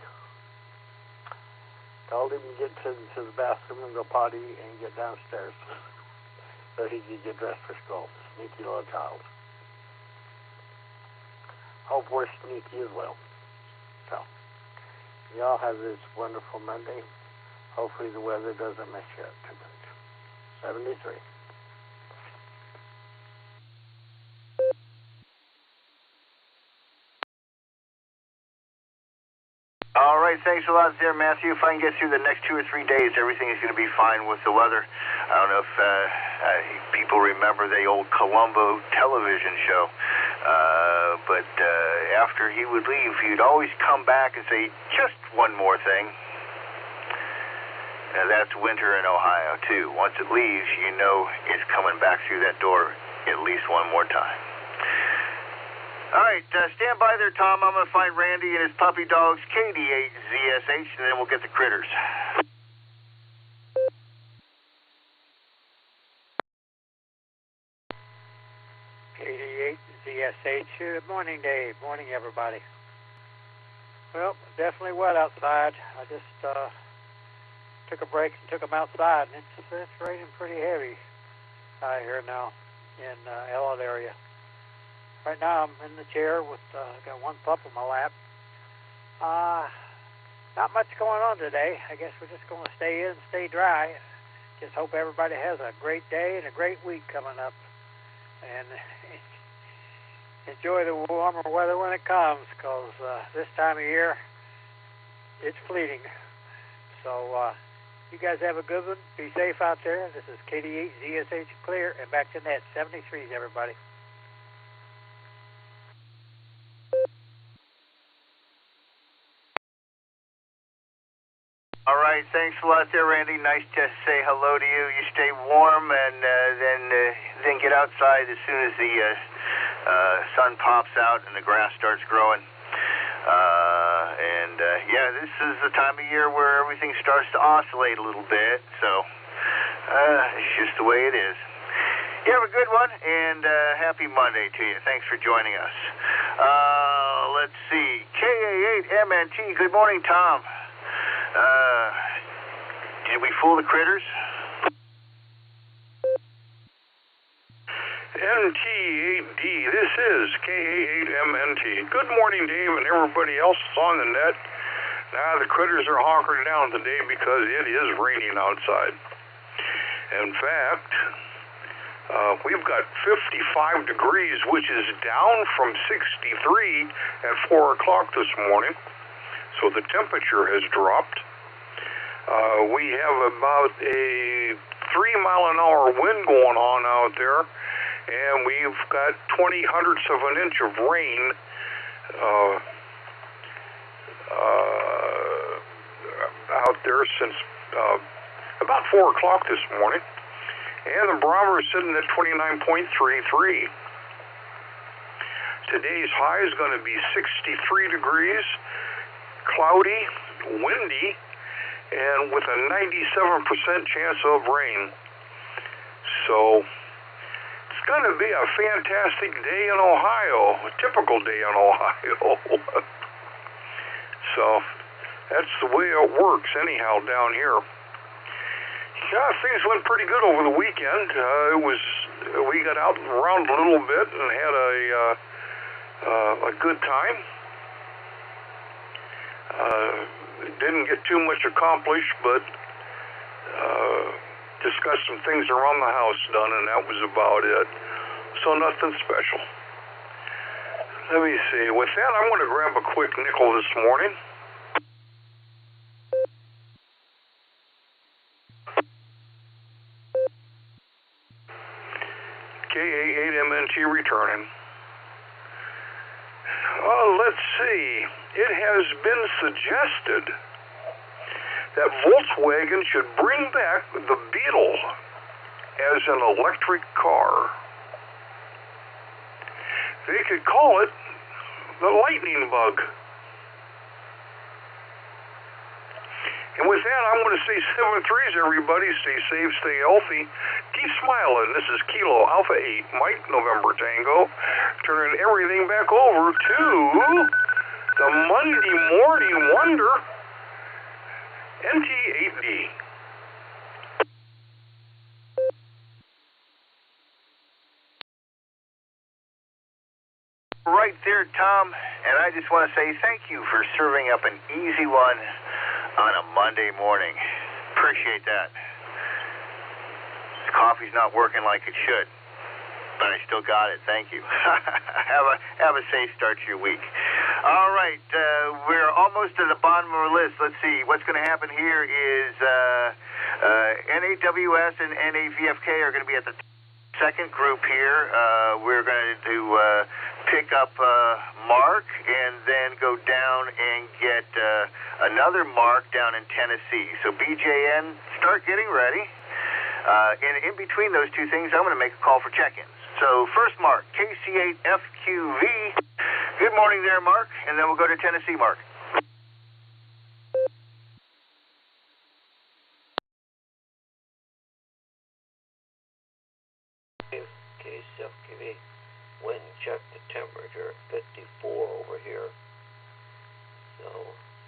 Told him to get to the bathroom and go potty and get downstairs so he could get dressed for school. Sneaky little child. Hope we're sneaky as well. So, y'all have this wonderful Monday. Hopefully the weather doesn't mess you up too much. 73. All right, thanks a lot there, Matthew. If I can get through the next 2 or 3 days, everything is going to be fine with the weather. I don't know if people remember the old Columbo television show, but after he would leave, he'd always come back and say, "Just one more thing." And that's winter in Ohio, too. Once it leaves, you know it's coming back through that door at least one more time. All right, stand by there, Tom. I'm going to find Randy and his puppy dogs, KD8ZSH, and then we'll get the critters. KD8ZSH. Good morning, Dave. Morning, everybody. Well, definitely wet outside. I just took a break and took them outside, and it's raining pretty heavy out here now in Elliott area. Right now, I'm in the chair with got one pup on my lap. Not much going on today. I guess we're just going to stay in and stay dry. Just hope everybody has a great day and a great week coming up. And enjoy the warmer weather when it comes, because this time of year, it's fleeting. So you guys have a good one. Be safe out there. This is KD8ZSH Clear, and back to net 73s, everybody. All right, thanks a lot there, Randy. Nice to say hello to you. You stay warm, and then get outside as soon as the sun pops out and the grass starts growing. Yeah, this is the time of year where everything starts to oscillate a little bit, so it's just the way it is. You have a good one, and happy Monday to you. Thanks for joining us. Let's see. KA8MNT, good morning, Tom. Did we fool the critters? NT8D, this is KA8MNT. Good morning, Dave, and everybody else on the net. Now, the critters are hunkering down today because it is raining outside. In fact, we've got 55 degrees, which is down from 63 at 4 o'clock this morning. So the temperature has dropped. We have about a 3-mile-an-hour wind going on out there, and we've got 0.20 of an inch of rain out there since about 4 o'clock this morning. And the barometer is sitting at 29.33. Today's high is going to be 63 degrees. Cloudy, windy, and with a 97% chance of rain. So it's going to be a fantastic day in Ohio, a typical day in Ohio. So that's the way it works anyhow down here. Yeah, things went pretty good over the weekend. We got out and around a little bit and had a good time. Didn't get too much accomplished, but just got some things around the house done, and that was about it. So nothing special. Let me see. With that, I'm going to grab a quick nickel this morning. KA8MNT returning. Let's see. It has been suggested that Volkswagen should bring back the Beetle as an electric car. They could call it the lightning bug. And with that, I'm going to say 7-3s, everybody. Stay safe, stay healthy. Keep smiling. This is Kilo Alpha 8, Mike November Tango, turning everything back over to the Monday Morning Wonder, NT8D. Right there, Tom, and I just want to say thank you for serving up an easy one on a Monday morning. Appreciate that. This coffee's not working like it should, but I still got it. Thank you. Have a safe start to your week. All right, we're almost to the bottom of our list. Let's see. What's going to happen here is NAWS and NAVFK are going to be at the second group here. We're going to pick up Mark and then go down and get another Mark down in Tennessee. So BJN, start getting ready. And in between those two things, I'm going to make a call for check-ins. So first Mark, KC8FQV. Good morning there, Mark. And then we'll go to Tennessee, Mark. KCFQV. Wind check the temperature at 54 over here. So,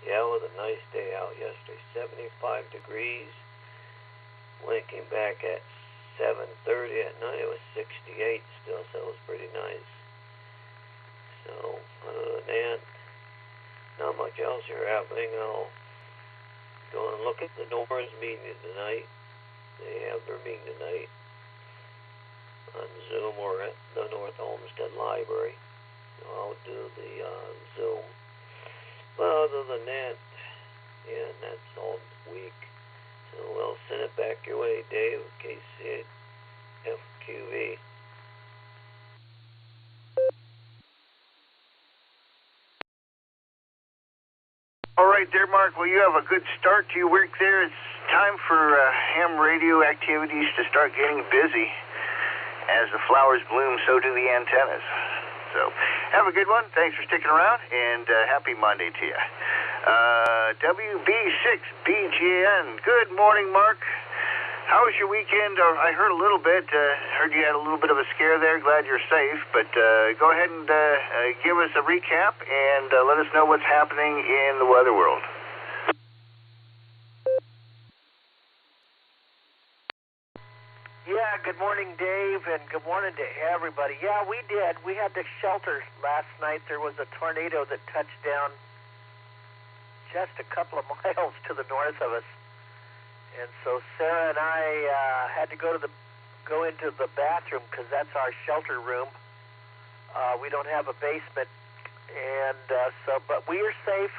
yeah, it was a nice day out yesterday. 75 degrees. Wind came back at 7:30 at night. It was 68 still, so it was pretty nice. So, other than that, not much else here happening. I'll go and look at the Norris meeting tonight. They have their meeting tonight on Zoom or at the North Olmsted Library. So I'll do the Zoom. But other than that, yeah, that's all week. So we'll send it back your way, Dave, KC8FQV. All right there, Mark. Well, you have a good start to your week there. It's time for ham radio activities to start getting busy. As the flowers bloom, so do the antennas. So, have a good one. Thanks for sticking around, and happy Monday to you. WB6BGN. Good morning, Mark. How was your weekend? I heard a little bit. Heard you had a little bit of a scare there. Glad you're safe. But go ahead and give us a recap and let us know what's happening in the weather world. Yeah, good morning, Dave, and good morning to everybody. Yeah, we did. We had to shelter last night. There was a tornado that touched down just a couple of miles to the north of us. And so Sarah and I had to go into the bathroom because that's our shelter room. We don't have a basement, and but we are safe.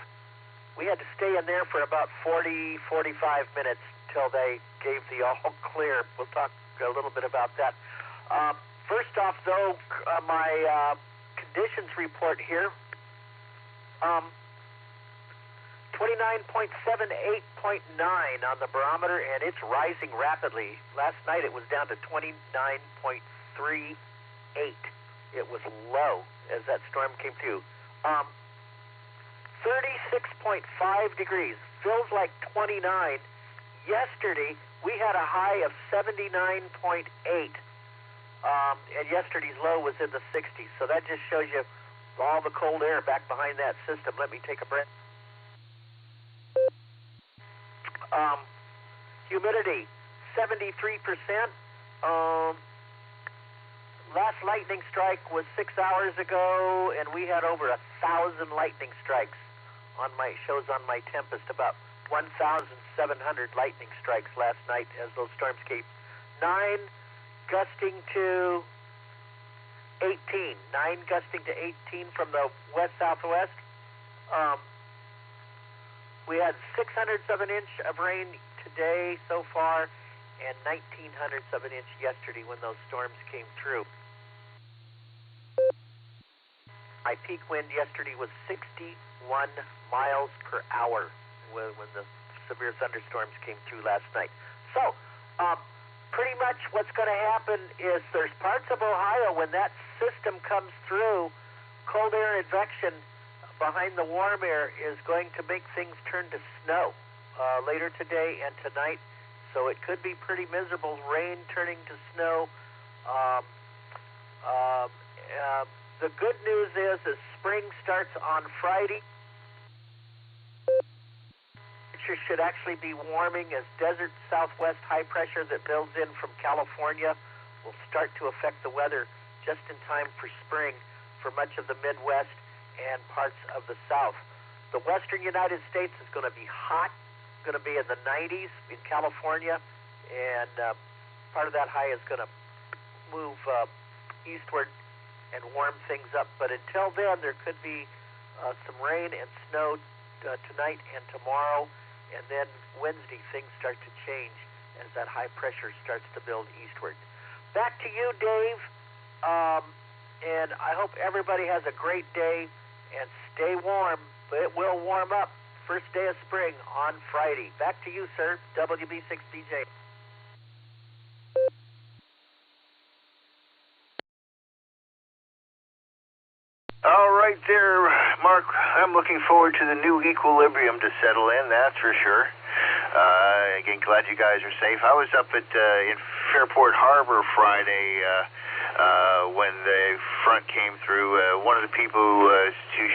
We had to stay in there for about 40, 45 minutes till they gave the all clear. We'll talk a little bit about that. First off, though, my conditions report here. 29.78.9 on the barometer, and it's rising rapidly. Last night it was down to 29.38. It was low as that storm came through. 36.5 degrees. Feels like 29. Yesterday, we had a high of 79.8. And yesterday's low was in the 60s. So that just shows you all the cold air back behind that system. Let me take a breath. Humidity, 73%. Last lightning strike was 6 hours ago, and we had over 1,000 lightning strikes on my Tempest. About 1,700 lightning strikes last night as those storms came. 9 gusting to 18. 9 gusting to 18 from the west-southwest. We had 600ths of an inch of rain today so far, and 1900ths of an inch yesterday when those storms came through. My peak wind yesterday was 61 miles per hour when the severe thunderstorms came through last night. So, pretty much what's going to happen is there's parts of Ohio, when that system comes through, cold air advection behind the warm air is going to make things turn to snow later today and tonight. So it could be pretty miserable, rain turning to snow. The good news is spring starts on Friday. Temperatures should actually be warming as desert southwest high pressure that builds in from California will start to affect the weather just in time for spring for much of the Midwest and parts of the South. The western United States is going to be hot, going to be in the 90s in California, and part of that high is going to move eastward and warm things up. But until then, there could be some rain and snow tonight and tomorrow, and then Wednesday things start to change as that high pressure starts to build eastward. Back to you, Dave, and I hope everybody has a great day and stay warm, but it will warm up. First day of spring on Friday. Back to you, sir, WB6DJ. All right there, Mark. I'm looking forward to the new equilibrium to settle in, that's for sure. Again, glad you guys are safe. I was up at in Fairport Harbor Friday when the front came through. One of the people who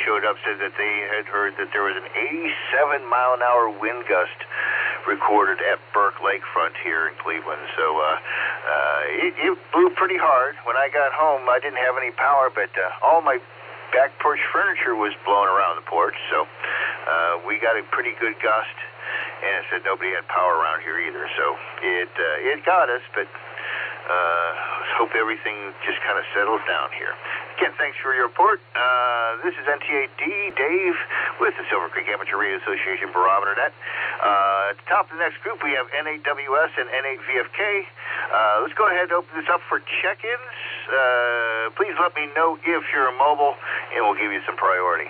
showed up said that they had heard that there was an 87-mile-an-hour wind gust recorded at Burke Lakefront here in Cleveland. So it blew pretty hard. When I got home, I didn't have any power, but all my back porch furniture was blown around the porch, so we got a pretty good gust, and it said nobody had power around here either, so it got us, but let's hope everything just kind of settles down here. Again, thanks for your report. This is NTAD Dave with the Silvercreek Amateur Radio Association Barometer Net. At the top of the next group, we have N8WS and N8VFK. Let's go ahead and open this up for check-ins. Please let me know if you're mobile, and we'll give you some priority.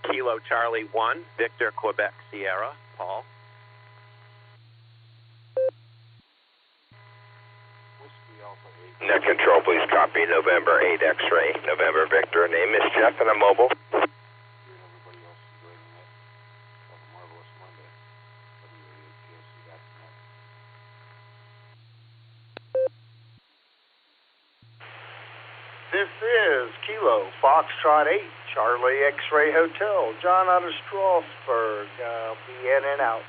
Kilo Charlie 1, Victor Quebec Sierra, Paul. Net control, please copy November 8 X-ray, November Victor. Name is Jeff, and I'm mobile. This is Kilo Foxtrot 8, Charlie X-ray Hotel, John out of Strasburg. I'll be in and out.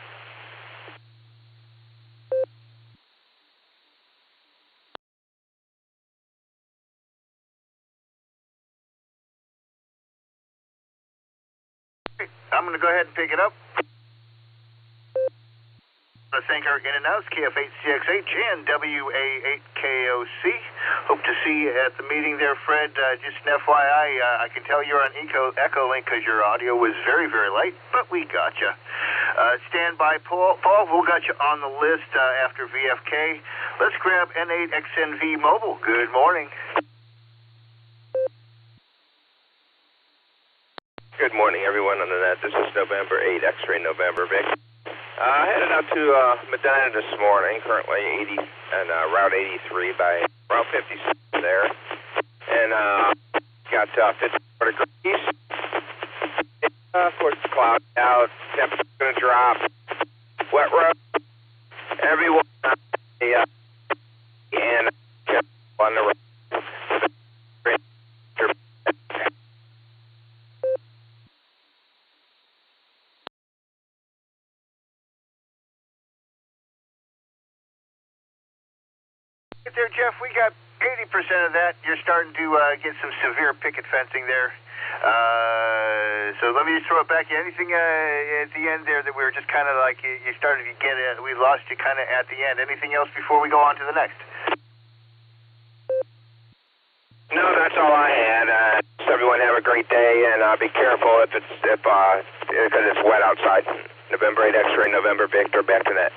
I'm going to go ahead and pick it up. I thank our in and outs, KF8CX8 and WA8KOC. Hope to see you at the meeting there, Fred. Just an FYI, I can tell you're on EchoLink because your audio was very, very light, but we got you. Stand by, Paul. Paul, we'll got you on the list after VFK. Let's grab N8XNV Mobile. Good morning. Good morning, everyone on the net. This is November 8 X-ray, November Vic. Headed out to Medina this morning, currently 80 and Route 83 by Route 56 there. And got 54 degrees. Of course, the clouds out, temperature's going to drop. Wet road. Everyone and on the road. There, Jeff, we got 80% of that. You're starting to get some severe picket fencing there. So let me just throw it back. Anything at the end there that we were just kind of like, you started to get it, we lost you kind of at the end. Anything else before we go on to the next? No, that's all I had. Everyone have a great day, and be careful because it's wet outside. November 8 X-ray, November Victor, back to net.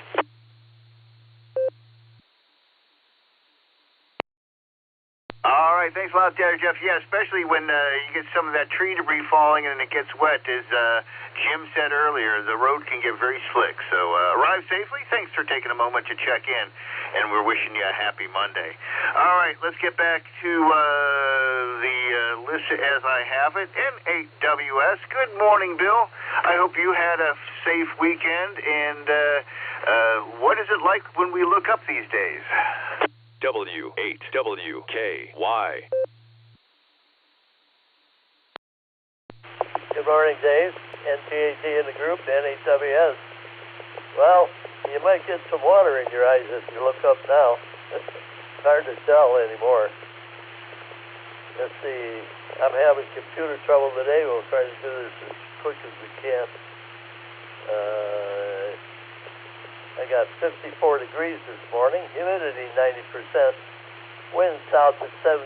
All right, right, thanks a lot there, Jeff. Yeah, especially when you get some of that tree debris falling and it gets wet. As Jim said earlier, the road can get very slick. So arrive safely. Thanks for taking a moment to check in, and we're wishing you a happy Monday. All right, let's get back to the list as I have it. N8WS, good morning, Bill. I hope you had a safe weekend, and what is it like when we look up these days? W8WKY. Good morning, Dave. NTAT in the group, N8WS. Well, you might get some water in your eyes if you look up now. It's hard to tell anymore. Let's see. I'm having computer trouble today. We'll try to do this as quick as we can. I got 54 degrees this morning, humidity 90%, wind south at 17,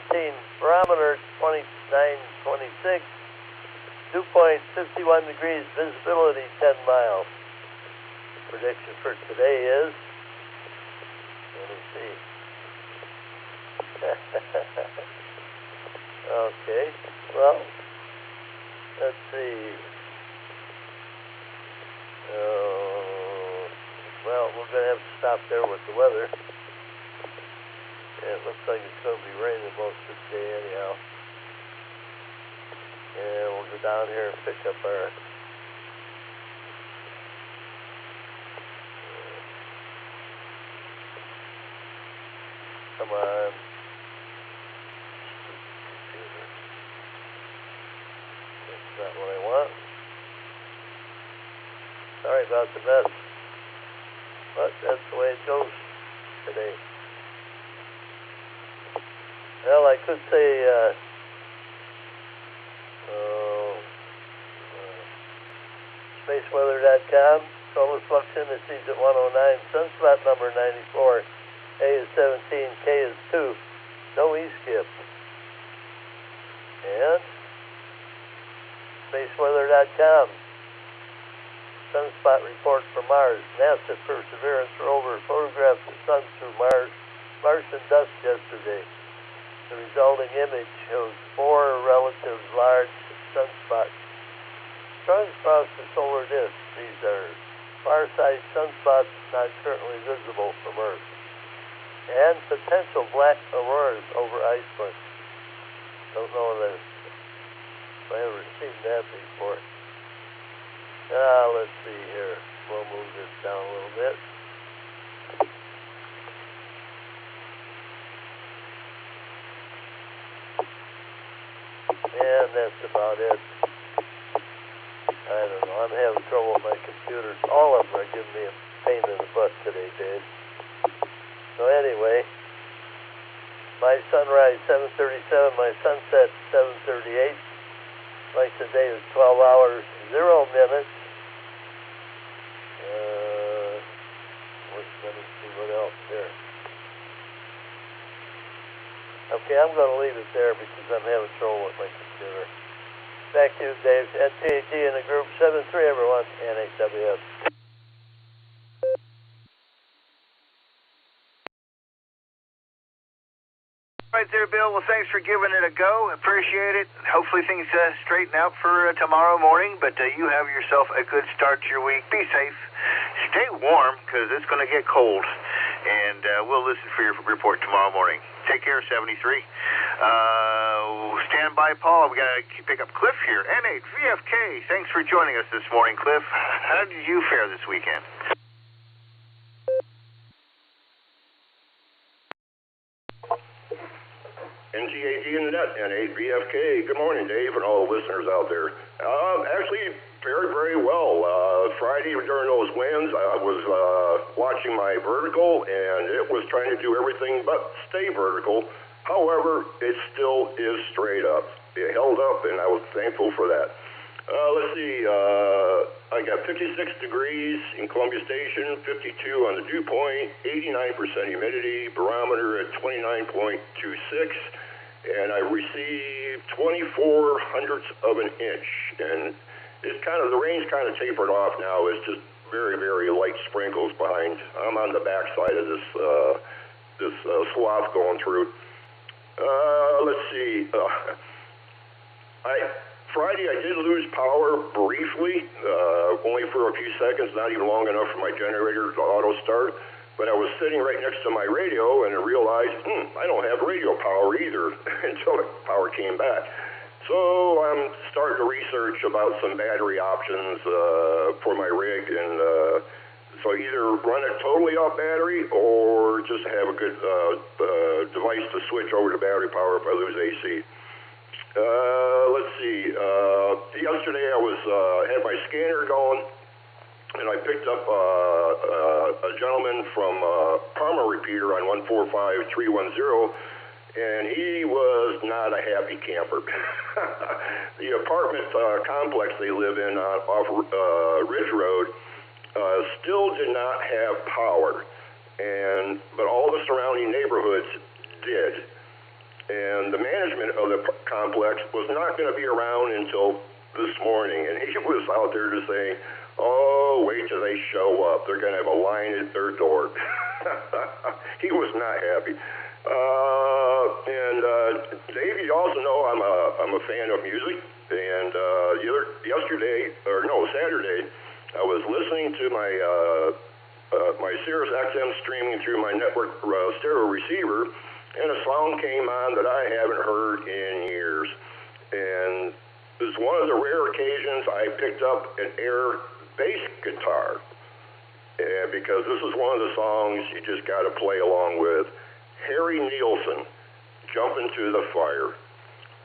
barometer 29.26, dew point 51 degrees, visibility 10 miles. Prediction for today is, let me see. Okay, well, let's see. Well, we're going to have to stop there with the weather. Yeah, it looks like it's going to be raining most of the day anyhow. And we'll go down here and pick up our... Come on. That's not what I want. Sorry about the mess. But that's the way it goes today. Well, I could say, spaceweather.com, solar flux indices at 109, sunspot number 94, A is 17, K is 2, no E-skip. And spaceweather.com. Sunspot report for Mars. NASA Perseverance rover photographed the sun through Martian dust yesterday. The resulting image shows 4 relative large sunspots. Strung across the solar disk, these are far-sized sunspots not currently visible from Earth. And potential black auroras over Iceland. Don't know if I've ever seen that before. Let's see here. We'll move this down a little bit. And that's about it. I don't know. I'm having trouble with my computers. All of them are giving me a pain in the butt today, Dave. So anyway, my sunrise 7:37, my sunset 7:38. Like today was 12 hours, 0 minutes. Let me see what else here. Okay, I'm going to leave it there because I'm having trouble with my computer. Back to you, Dave. NTAT in the group 73, everyone. N8WS. Right there, Bill. Well, thanks for giving it a go. Appreciate it. Hopefully things straighten out for tomorrow morning, but you have yourself a good start to your week. Be safe. Stay warm, because it's going to get cold, and we'll listen for your report tomorrow morning. Take care, 73. Stand by, Paul. We got to pick up Cliff here. N8VFK. Thanks for joining us this morning, Cliff. How did you fare this weekend? NTAT in the net, N8VFK. Good morning, Dave, and all the listeners out there. Actually, very, very well. Friday, during those winds, I was watching my vertical, and it was trying to do everything but stay vertical. However, it still is straight up. It held up, and I was thankful for that. Let's see. I got 56 degrees in Columbia Station, 52 on the dew point, 89% humidity, barometer at 29.26. And I received 24 hundredths of an inch, and it's the rain's kind of tapered off now. It's just very, very light sprinkles behind. I'm on the back side of this swath going through. Let's see. Friday I did lose power briefly, only for a few seconds, not even long enough for my generator to auto start. But I was sitting right next to my radio and I realized, I don't have radio power either until the power came back. So I'm starting to research about some battery options for my rig, and so either run it totally off battery or just have a good device to switch over to battery power if I lose AC. Let's see. Yesterday I was had my scanner going, and I picked up a gentleman from Parma Repeater on 145310, and he was not a happy camper. The apartment complex they live in off Ridge Road still did not have power, but all the surrounding neighborhoods did. And the management of the complex was not going to be around until this morning, and he was out there to say, oh, wait till they show up. They're going to have a line at their door. He was not happy. Dave, you also know I'm a fan of music, and Saturday, I was listening to my Sirius XM streaming through my network stereo receiver, and a song came on that I haven't heard in years. And it was one of the rare occasions I picked up an air bass guitar, because this is one of the songs you just got to play along with. Harry Nilsson, Jump Into the Fire.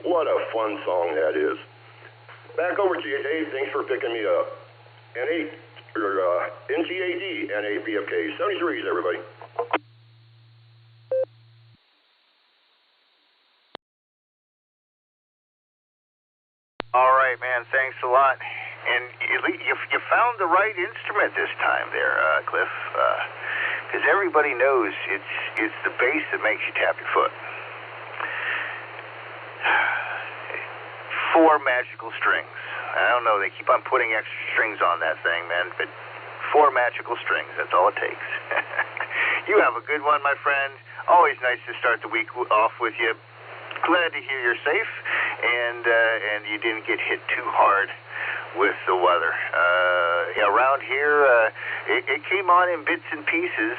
What a fun song that is. Back over to you, Dave. Thanks for picking me up. NTAD, NABFK, 73s, everybody. All right, man. Thanks a lot. And you found the right instrument this time there, Cliff. Because everybody knows it's the bass that makes you tap your foot. 4 magical strings. I don't know. They keep on putting extra strings on that thing, man. But 4 magical strings. That's all it takes. You have a good one, my friend. Always nice to start the week off with you. Glad to hear you're safe, and you didn't get hit too hard with the weather. Around here, it came on in bits and pieces.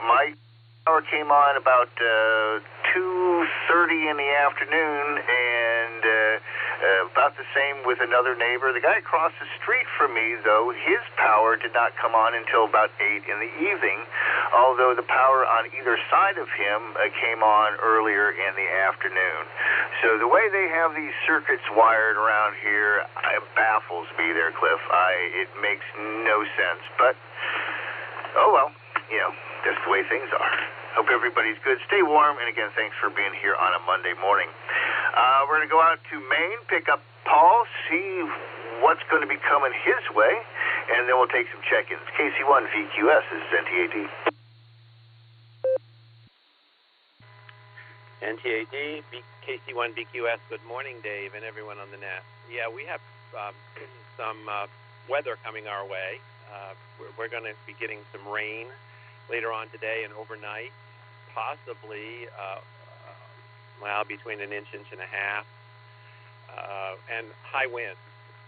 My power came on about 2:30 in the afternoon, and about the same with another neighbor. The guy across the street from me, though, his power did not come on until about 8 in the evening, although the power on either side of him came on earlier in the afternoon. So the way they have these circuits wired around here, it baffles me there, Cliff. It makes no sense. But, oh well, that's the way things are. Hope everybody's good. Stay warm, and again, thanks for being here on a Monday morning. We're going to go out to Maine, pick up Paul, see what's going to be coming his way, and then we'll take some check-ins. KC1 VQS, this is NTAD. NTAD, KC1 VQS, good morning, Dave, and everyone on the net. Yeah, we have some weather coming our way. We're going to be getting some rain later on today and overnight, possibly between an inch and a half, and high winds.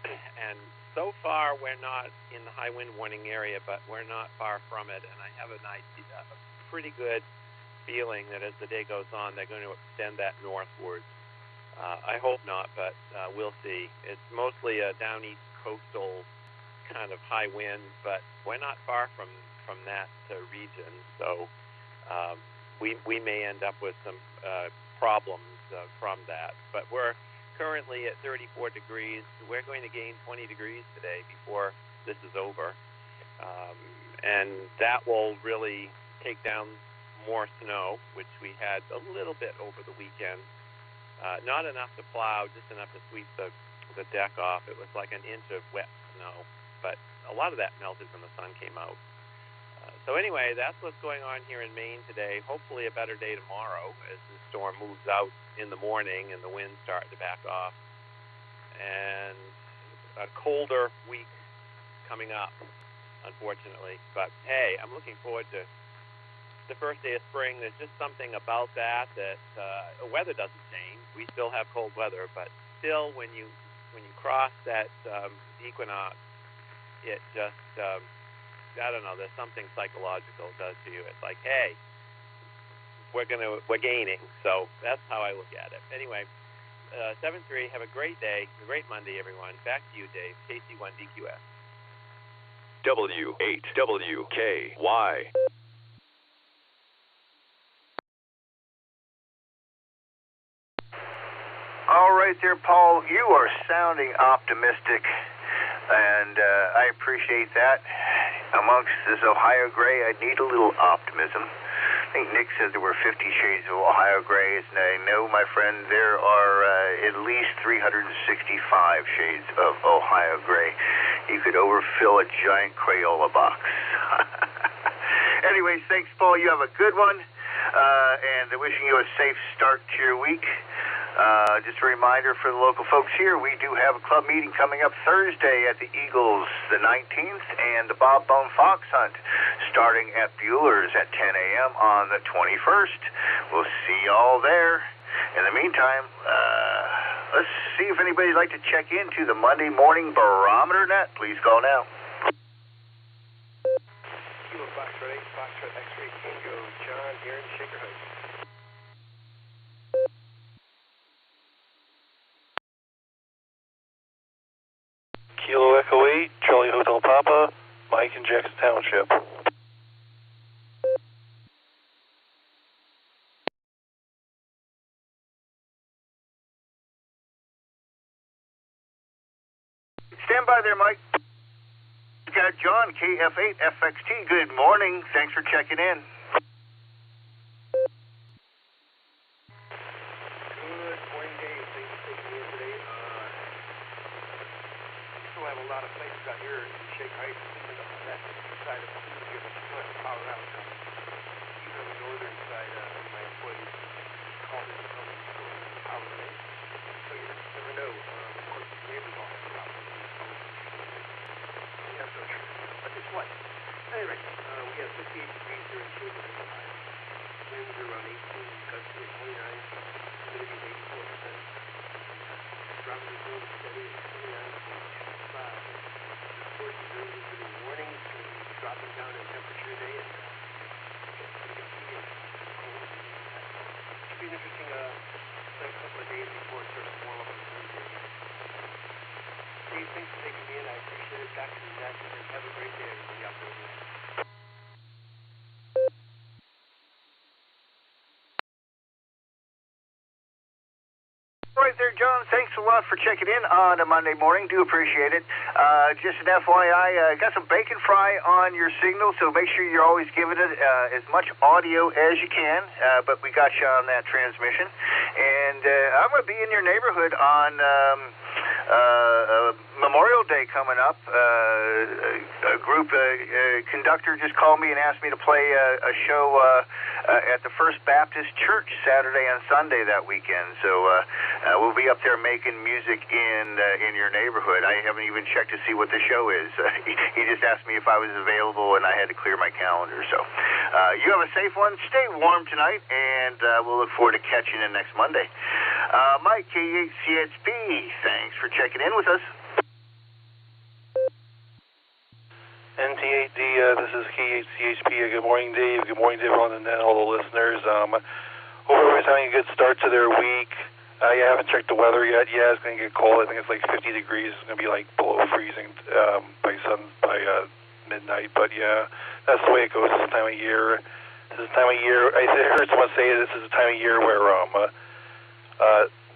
And so far, we're not in the high wind warning area, but we're not far from it. And I have a pretty good feeling that as the day goes on, they're going to extend that northwards. I hope not, but we'll see. It's mostly a down-east coastal kind of high wind, but we're not far from that region, so we may end up with some problems from that. But we're currently at 34 degrees. We're going to gain 20 degrees today before this is over, and that will really take down more snow, which we had a little bit over the weekend. Not enough to plow, just enough to sweep the deck off. It was like an inch of wet snow, but a lot of that melted when the sun came out. So anyway, that's what's going on here in Maine today. Hopefully a better day tomorrow as the storm moves out in the morning and the winds start to back off. And a colder week coming up, unfortunately. But hey, I'm looking forward to the first day of spring. There's just something about that the weather doesn't change. We still have cold weather, but still, when you cross that equinox, it just I don't know. There's something psychological it does to you. It's like, hey, we're gaining. So that's how I look at it. Anyway, 7-3. Have a great day, a great Monday, everyone. Back to you, Dave. KC1DQS. W8WKY. All right there, Paul. You are sounding optimistic, and I appreciate that. Amongst this Ohio gray, I need a little optimism. I think Nick said there were 50 shades of Ohio grays, and I know, my friend, there are at least 365 shades of Ohio gray. You could overfill a giant Crayola box. Anyways, thanks, Paul. You have a good one, and wishing you a safe start to your week. Just a reminder for the local folks here, we do have a club meeting coming up Thursday at the Eagles, the 19th, and the Bob Bone Fox Hunt starting at Bueller's at 10 a.m. on the 21st. We'll see y'all there. In the meantime, let's see if anybody'd like to check into the Monday morning Barometer Net. Please call now. Kilo Foxtrot 8, Foxtrot X-Ray Tango, John here in Shaker Heights. Kilo Echo 8, Charlie Hotel Papa, Mike in Jackson Township. Stand by there, Mike. We got John, KF8 FXT. Good morning. Thanks for checking in. Good morning, Dave. Thanks for taking me in today. Still have a lot of places out here in Shaker Heights, even up on that side of the city here, but power out. Even on the northern side, my employees called in to tell me the power today. So you just never know. Of course, the neighbors all have problems. Yeah, so true. But it's what? Anyway, we have 58 degrees here in Shaker Heights, Ohio. Winds are around 18, gusts are 29, humidity is 84%. Dropping the zone steady at 29.25. Of course, the zone is giving warnings, it's going to be dropping down in temperature today, and it's going to get pretty cold. It should be an interesting couple of days before it starts to warm up on Thursday. Steve, thanks for taking me in. I appreciate it. Back to the net, and have a great day, everybody out there. All right there, John. Thanks a lot for checking in on a Monday morning. Do appreciate it. Just an FYI, got some bacon fry on your signal, so make sure you're always giving it as much audio as you can. But we got you on that transmission. And I'm going to be in your neighborhood on Memorial Day coming up. A group conductor just called me and asked me to play a show at the First Baptist Church Saturday and Sunday that weekend. So we'll be up there making music in your neighborhood. I haven't even checked to see what the show is. He just asked me if I was available, and I had to clear my calendar. So you have a safe one. Stay warm tonight, and we'll look forward to catching you next Monday. Mike, K8CHP, thanks for checking in with us. NT8D, this is K8CHP. Good morning, Dave. Good morning to everyone and all the listeners. Hope everyone's having a good start to their week. I haven't checked the weather yet. Yeah, it's going to get cold. I think it's like 50 degrees. It's going to be like below freezing by midnight. But yeah, that's the way it goes this time of year. This is the time of year. I heard someone say this is the time of year where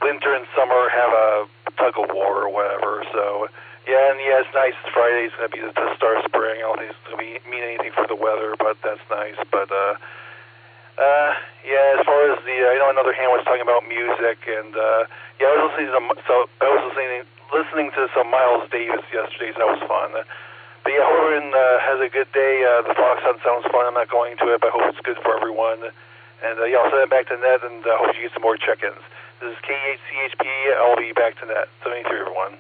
winter and summer have a tug of war or whatever. So yeah, and yeah, it's nice. It's Friday. It's going to be the start of spring. I don't think it's going to mean anything for the weather, but that's nice. But yeah, as far as the, I know another hand was talking about music, and yeah, I was listening to some Miles Davis yesterday, so that was fun. But yeah, hope everyone has a good day. The Fox Hunt sounds fun. I'm not going to it, but I hope it's good for everyone. And yeah, I'll send it back to Net, and hope you get some more check-ins. This is K8CHP. I'll be back to Net. 73, everyone.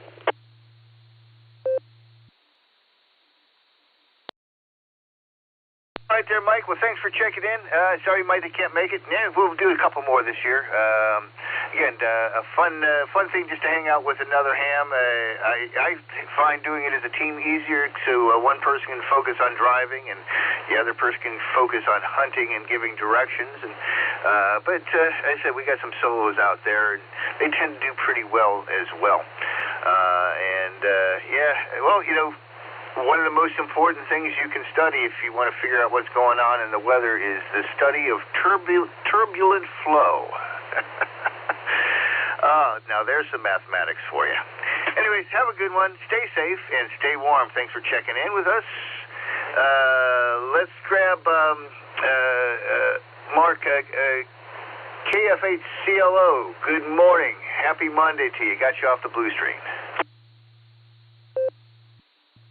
Right there, Mike. Well, thanks for checking in. Sorry, Mike, they can't make it. Yeah, we'll do a couple more this year. Again, a fun thing just to hang out with another ham. I find doing it as a team easier, so one person can focus on driving and the other person can focus on hunting and giving directions. And but as I said, we got some solos out there, and they tend to do pretty well as well. One of the most important things you can study if you want to figure out what's going on in the weather is the study of turbulent flow. Now there's some mathematics for you. Anyways, have a good one. Stay safe and stay warm. Thanks for checking in with us. Let's grab Mark, KF8CLO. Good morning. Happy Monday to you. Got you off the blue stream.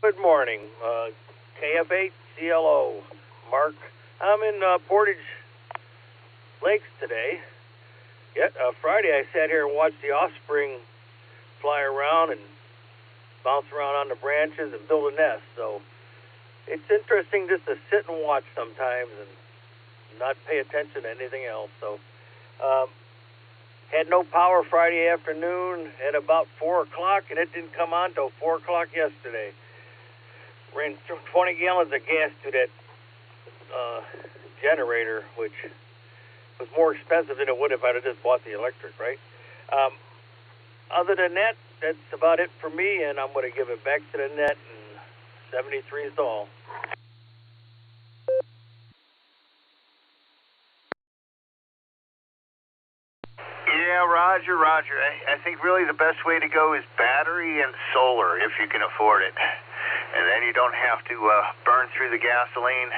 Good morning, KF8CLO, Mark. I'm in Portage Lakes today. Friday I sat here and watched the offspring fly around and bounce around on the branches and build a nest. So it's interesting just to sit and watch sometimes and not pay attention to anything else. So had no power Friday afternoon at about 4 o'clock, and it didn't come on till 4 o'clock yesterday. Ran 20 gallons of gas to that generator, which was more expensive than it would if I'd have just bought the electric, right? Other than that, that's about it for me, and I'm going to give it back to the net, and 73 is all. Yeah, Roger. I think really the best way to go is battery and solar if you can afford it. And then you don't have to burn through the gasoline.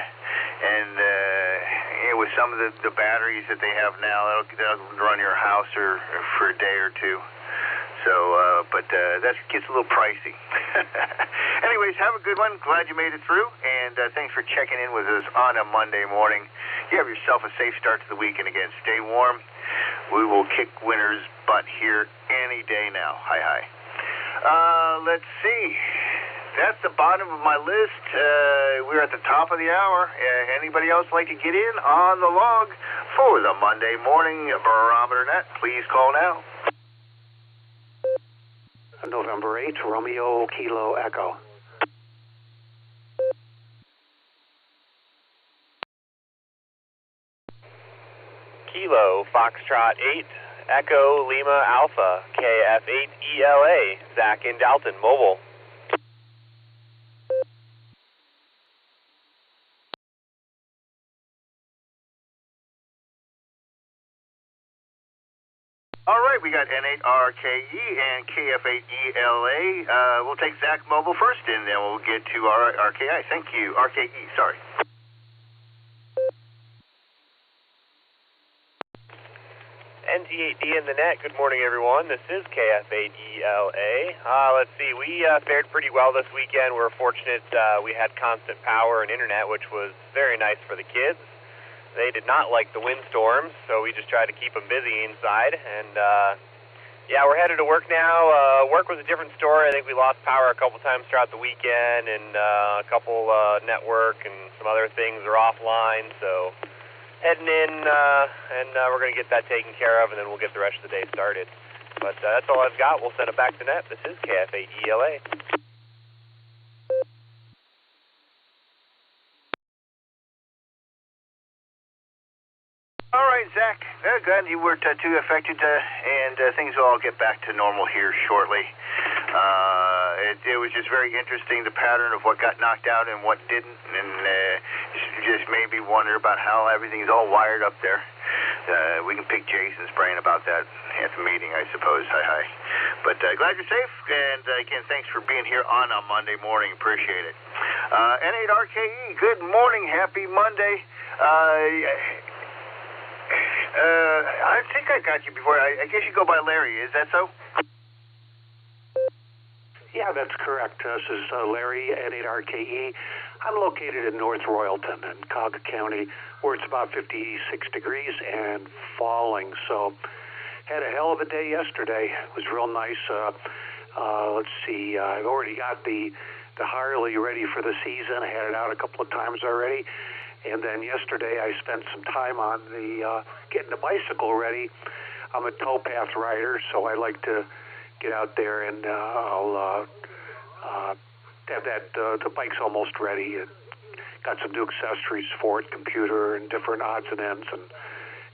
And with some of the batteries that they have now, that'll run your house for a day or two. So, but that gets a little pricey. Anyways, have a good one. Glad you made it through. And thanks for checking in with us on a Monday morning. You have yourself a safe start to the week. And again, stay warm. We will kick winter's butt here any day now. Hi. Let's see. That's the bottom of my list. We're at the top of the hour. Anybody else like to get in on the log for the Monday morning Barometer Net? Please call now. November 8th, Romeo Kilo Echo. Kilo Foxtrot 8, Echo Lima Alpha, KF8ELA, Zach in Dalton, mobile. All right, we got N8RKE and KF8ELA. We'll take Zach Mobile first, and then we'll get to RKI. Thank you. RKE, sorry. NT8D in the net. Good morning, everyone. This is KF8ELA. Let's see. We fared pretty well this weekend. We're fortunate we had constant power and internet, which was very nice for the kids. They did not like the windstorms, so we just tried to keep them busy inside. And, we're headed to work now. Work was a different story. I think we lost power a couple times throughout the weekend, and a couple network and some other things are offline. So heading in, and we're going to get that taken care of, and then we'll get the rest of the day started. But that's all I've got. We'll send it back to net. This is KF8ELA. All right, Zach. Glad you weren't too affected, and things will all get back to normal here shortly. It was just very interesting, the pattern of what got knocked out and what didn't, and just made me wonder about how everything's all wired up there. We can pick Jason's brain about that at the meeting, I suppose. Hi. But glad you're safe, and again, thanks for being here on a Monday morning. Appreciate it. N8RKE, good morning. Happy Monday. I think I got you before. I guess you go by Larry. Is that so? Yeah, that's correct. This is Larry at N8RKE. I'm located in North Royalton in Cauga County, where it's about 56 degrees and falling. So had a hell of a day yesterday. It was real nice. Let's see. I've already got the Harley ready for the season. I had it out a couple of times already. And then yesterday I spent some time on the getting the bicycle ready. I'm a towpath rider, so I like to get out there, and I'll have that the bike's almost ready. And got some new accessories for it, computer and different odds and ends, and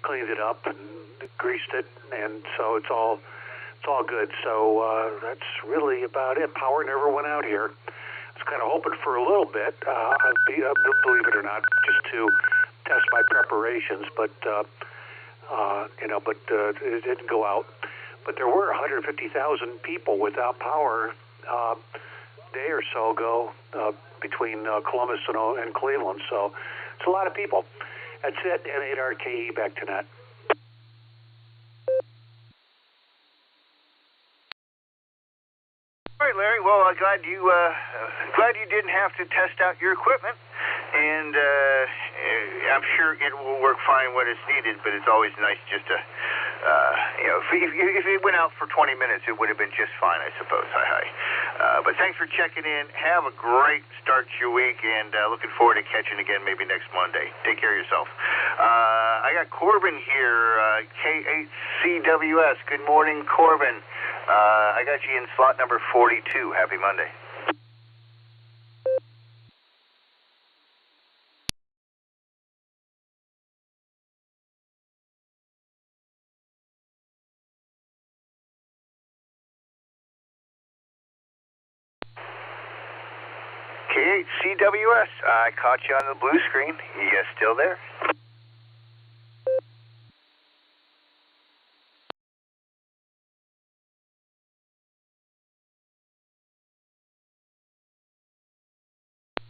cleaned it up and greased it, and so it's all good. So that's really about it. Power never went out here. I was kind of hoping for a little bit, believe it or not, just to test my preparations, but it didn't go out. But there were 150,000 people without power a day or so ago between Columbus and Cleveland, so it's a lot of people. That's it, N8RKE, back to net. All right, Larry. Well, I'm glad you didn't have to test out your equipment, and I'm sure it will work fine when it's needed. But it's always nice just to, if it went out for 20 minutes, it would have been just fine, I suppose. Hi. But thanks for checking in. Have a great start to your week, and looking forward to catching again maybe next Monday. Take care of yourself. I got Corbin here, K8CWS. Good morning, Corbin. I got you in slot number 42. Happy Monday. K8CWS, I caught you on the blue screen. You guys still there?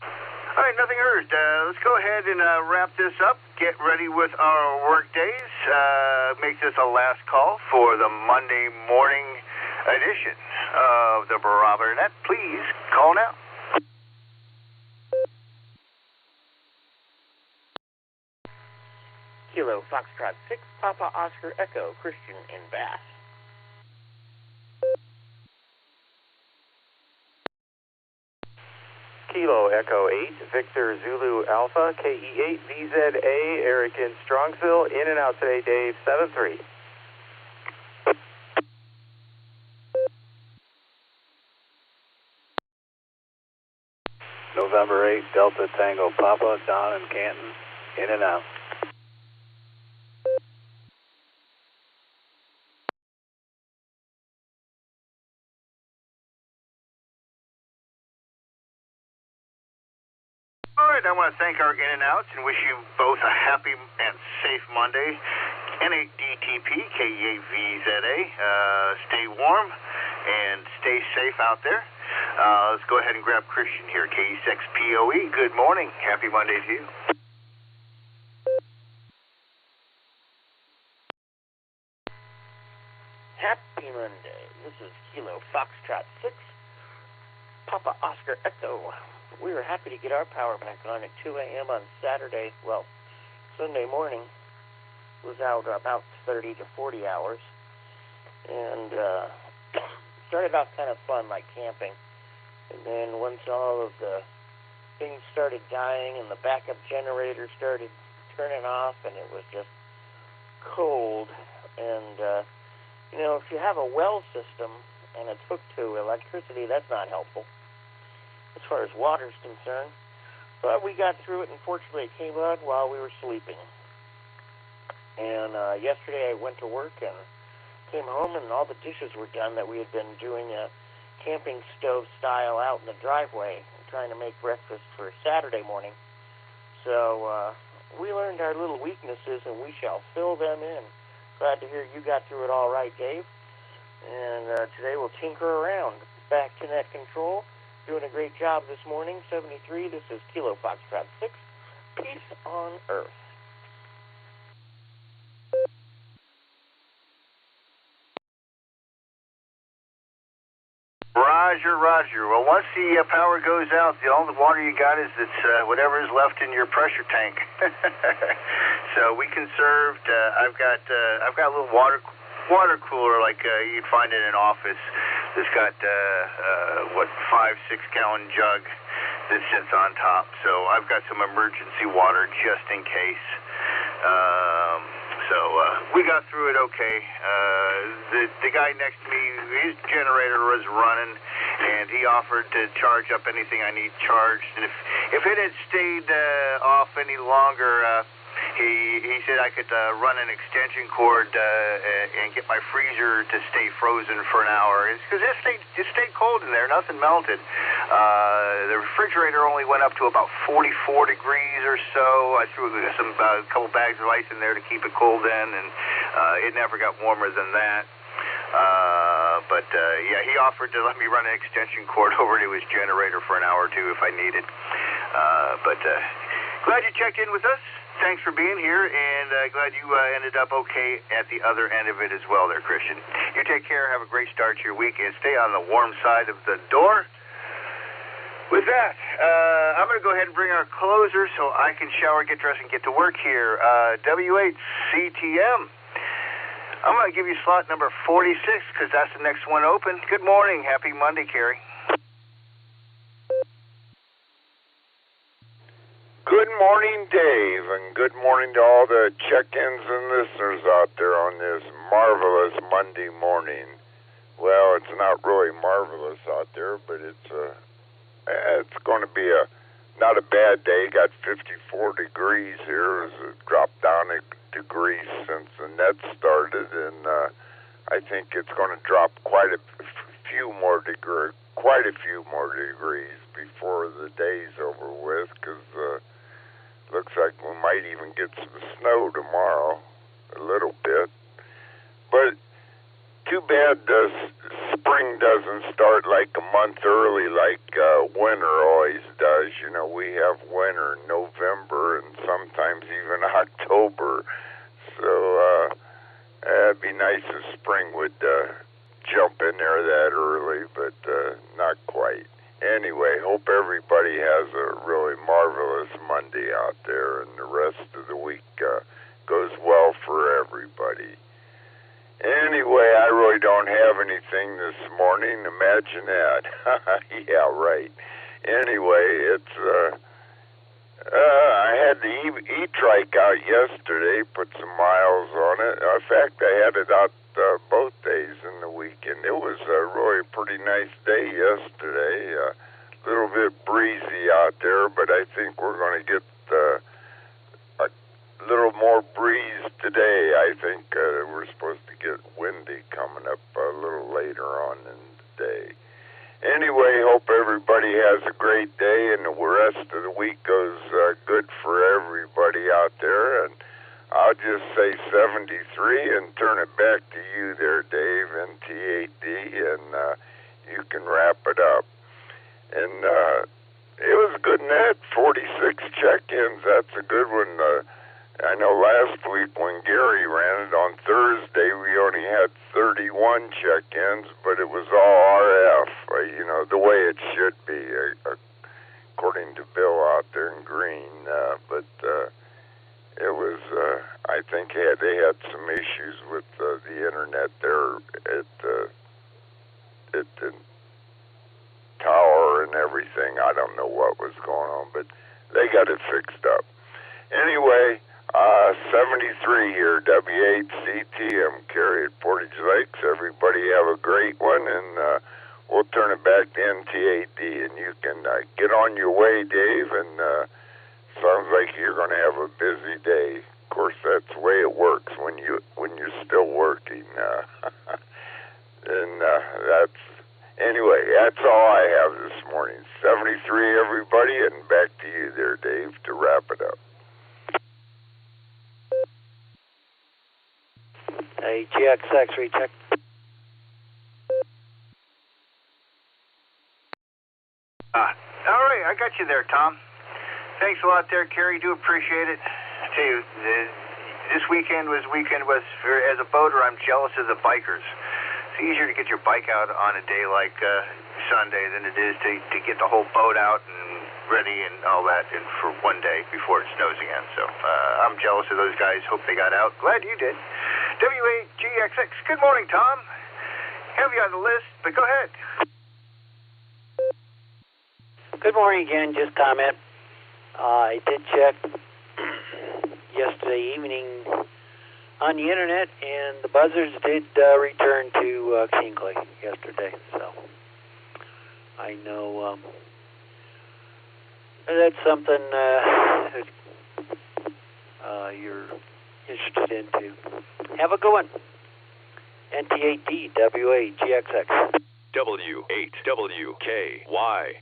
All right, nothing heard. Let's go ahead and wrap this up. Get ready with our work days. Make this a last call for the Monday morning edition of the Barometer Net. Please call now. Kilo Foxtrot 6, Papa Oscar Echo, Christian in Bath. Kilo Echo 8, Victor Zulu Alpha, KE8, VZA, Eric in Strongsville, in and out today, Dave, 7-3. November 8, Delta Tango Papa, Don and Canton, in and out. All right, I want to thank our in-and-outs and wish you both a happy and safe Monday. N8DTP, K8VZA, stay warm and stay safe out there. Let's go ahead and grab Christian here, K6POE. Good morning. Happy Monday to you. Happy Monday. This is Kilo Foxtrot 6, Papa Oscar Echo. We were happy to get our power back on at 2 a.m. on Saturday. Well, Sunday morning was out about 30 to 40 hours. And started off kind of fun, like camping. And then once all of the things started dying and the backup generator started turning off and it was just cold. And, if you have a well system and it's hooked to electricity, that's not helpful as far as water's concerned. But we got through it, and fortunately it came out while we were sleeping. And yesterday I went to work and came home, and all the dishes were done that we had been doing a camping stove style out in the driveway, trying to make breakfast for Saturday morning. So we learned our little weaknesses, and we shall fill them in. Glad to hear you got through it all right, Dave. And today we'll tinker around. Back to net control. Doing a great job this morning. 73, this is Kilo Foxtrot 6. Peace on Earth. Roger. Well, once the power goes out, the only water you got is whatever is left in your pressure tank. So we conserved. I've got a little water cooler like you'd find in an office. It's got 5-6 gallon jug, that sits on top. So I've got some emergency water just in case. So we got through it okay. The guy next to me, his generator was running, and he offered to charge up anything I need charged. And if it had stayed off any longer, he said I could run an extension cord and get my freezer to stay frozen for an hour. Because it stayed cold in there, nothing melted. The refrigerator only went up to about 44 degrees or so. I threw a couple bags of ice in there to keep it cool then, and it never got warmer than that. But yeah, he offered to let me run an extension cord over to his generator for an hour or two if I needed. But glad you checked in with us. Thanks for being here, and glad you ended up okay at the other end of it as well there, Christian. You take care. Have a great start to your weekend. Stay on the warm side of the door. With that, I'm going to go ahead and bring our closer so I can shower, get dressed, and get to work here. W8CTM. I'm going to give you slot number 46 because that's the next one open. Good morning. Happy Monday, Carrie. Good morning, Dave, and good morning to all the check-ins and listeners out there on this marvelous Monday morning. Well, it's not really marvelous out there, but it's going to be not a bad day. Got 54 degrees here. It's dropped down a degree since the net started, and I think it's going to drop quite a few more degrees before the day's over with, because looks like we might even get some snow tomorrow, a little bit. But too bad spring doesn't start like a month early like winter always does. You know, we have winter in November and sometimes even October. So it'd be nice if spring would jump in there that early, but not quite. Anyway, hope everybody has a really marvelous Monday out there, and the rest of the week goes well for everybody. Anyway, I really don't have anything this morning. Imagine that. Yeah, right. Anyway, it's I had the e-trike out yesterday, put some miles on it. In fact, I had it out both days in the weekend. It was really a pretty nice day yesterday. A little bit breezy out there, but I think we're going to get a little more breeze today. I think we're supposed to get windy coming up a little later on in the day. Anyway, hope everybody has a great day, and the rest of the week goes good for everybody out there. And I'll just say 73 and turn it back to you there, Dave, NT8D, and you can wrap it up. And it was a good net, 46 check-ins. That's a good one. I know last week when Gary ran it on Thursday, we only had 31 check-ins, but it was all RF, you know, the way it should be, according to Bill out there in Green. But it was, I think they had some issues with the internet there at the tower and everything. I don't know what was going on, but they got it fixed up. Anyway, 73 here, W8CTM, Carrie at Portage Lakes. Everybody have a great one, and we'll turn it back to NT8D, and you can get on your way, Dave, and sounds like you're going to have a busy day. Of course, that's the way it works when you're still working. And that's all I have this morning. 73, everybody, and back to you there, Dave, to wrap it up. Hey, GXX, recheck. All right, I got you there, Tom. Thanks a lot there, Kerry. Do appreciate it. I tell you, this weekend was as a boater, I'm jealous of the bikers. It's easier to get your bike out on a day like Sunday than it is to get the whole boat out and ready and all that and for one day before it snows again. So I'm jealous of those guys. Hope they got out. Glad you did. W8GXX. Good morning, Tom. Have you on the list, but go ahead. Good morning again. Just comment. I did check yesterday evening on the internet, and the buzzards did return to Kingley yesterday. So I know that's something you're interested in too. Have a good one. NT8D WAGXX. W8WKY.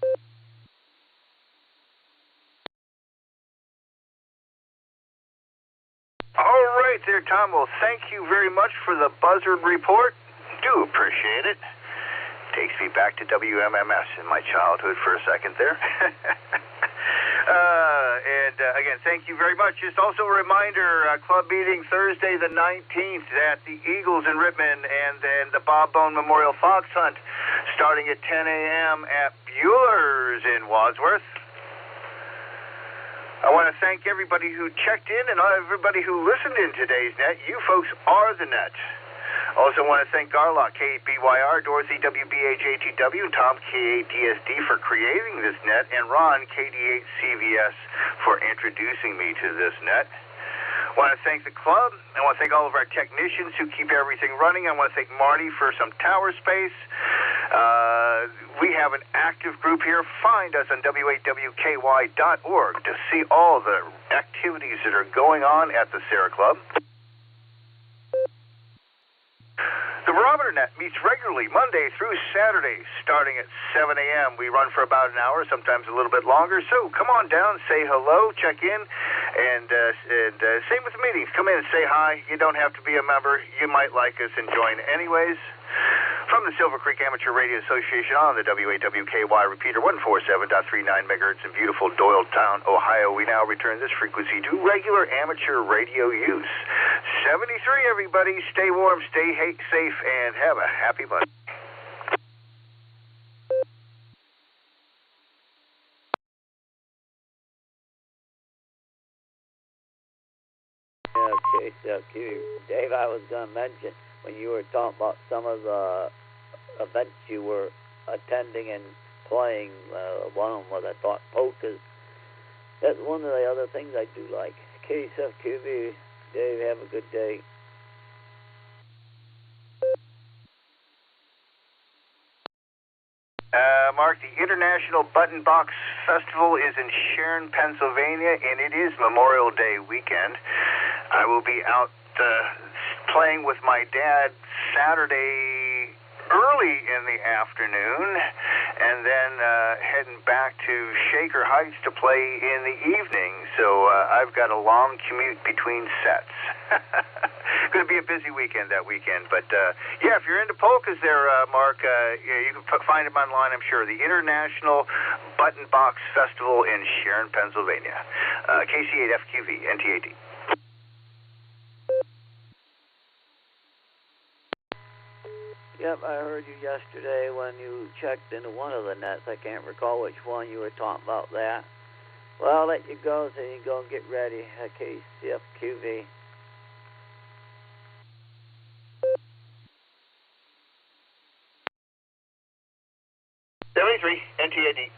All right there, Tom. Well, thank you very much for the buzzard report. Do appreciate it. Takes me back to WMMS in my childhood for a second there. Again, thank you very much. Just also a reminder, club meeting Thursday the 19th at the Eagles in Rittman, and then the Bob Bone Memorial Fox Hunt starting at 10 a.m. at Bueller's in Wadsworth. I want to thank everybody who checked in and everybody who listened in today's net. You folks are the net. Also want to thank Garlock, K8BYR, Dorothy, WBHATW, and Tom, K8DSD, for creating this net, and Ron, KD8CVS, for introducing me to this net. I want to thank the club. I want to thank all of our technicians who keep everything running. I want to thank Marty for some tower space. We have an active group here. Find us on W8WKY.org to see all the activities that are going on at the Sarah Club. The Barometer Net meets regularly Monday through Saturday, starting at 7 a.m. We run for about an hour, sometimes a little bit longer. So come on down, say hello, check in, and same with the meetings. Come in and say hi. You don't have to be a member. You might like us and join anyways. From the Silvercreek Amateur Radio Association on the W8WKY repeater 147.39 megahertz in beautiful Doylestown, Ohio, we now return this frequency to regular amateur radio use. 73, everybody. Stay warm, stay safe, and have a happy Monday. Okay, Dave, I was going to mention when you were talking about some of the events you were attending and playing, one of them was, I thought, polkas. That's one of the other things I do like. KSFQV, Dave, have a good day. Mark, the International Button Box Festival is in Sharon, Pennsylvania, and it is Memorial Day weekend. I will be out playing with my dad Saturday early in the afternoon, and then heading back to Shaker Heights to play in the evening. So I've got a long commute between sets. Going to be a busy weekend that weekend. But yeah, if you're into polkas there, Mark, you can find them online, I'm sure. The International Button Box Festival in Sharon, Pennsylvania. KC8FQV, NT8D. Yep, I heard you yesterday when you checked into one of the nets. I can't recall which one you were talking about that. Well, I'll let you go so you can go and get ready. KCFQV. 73, NT8D.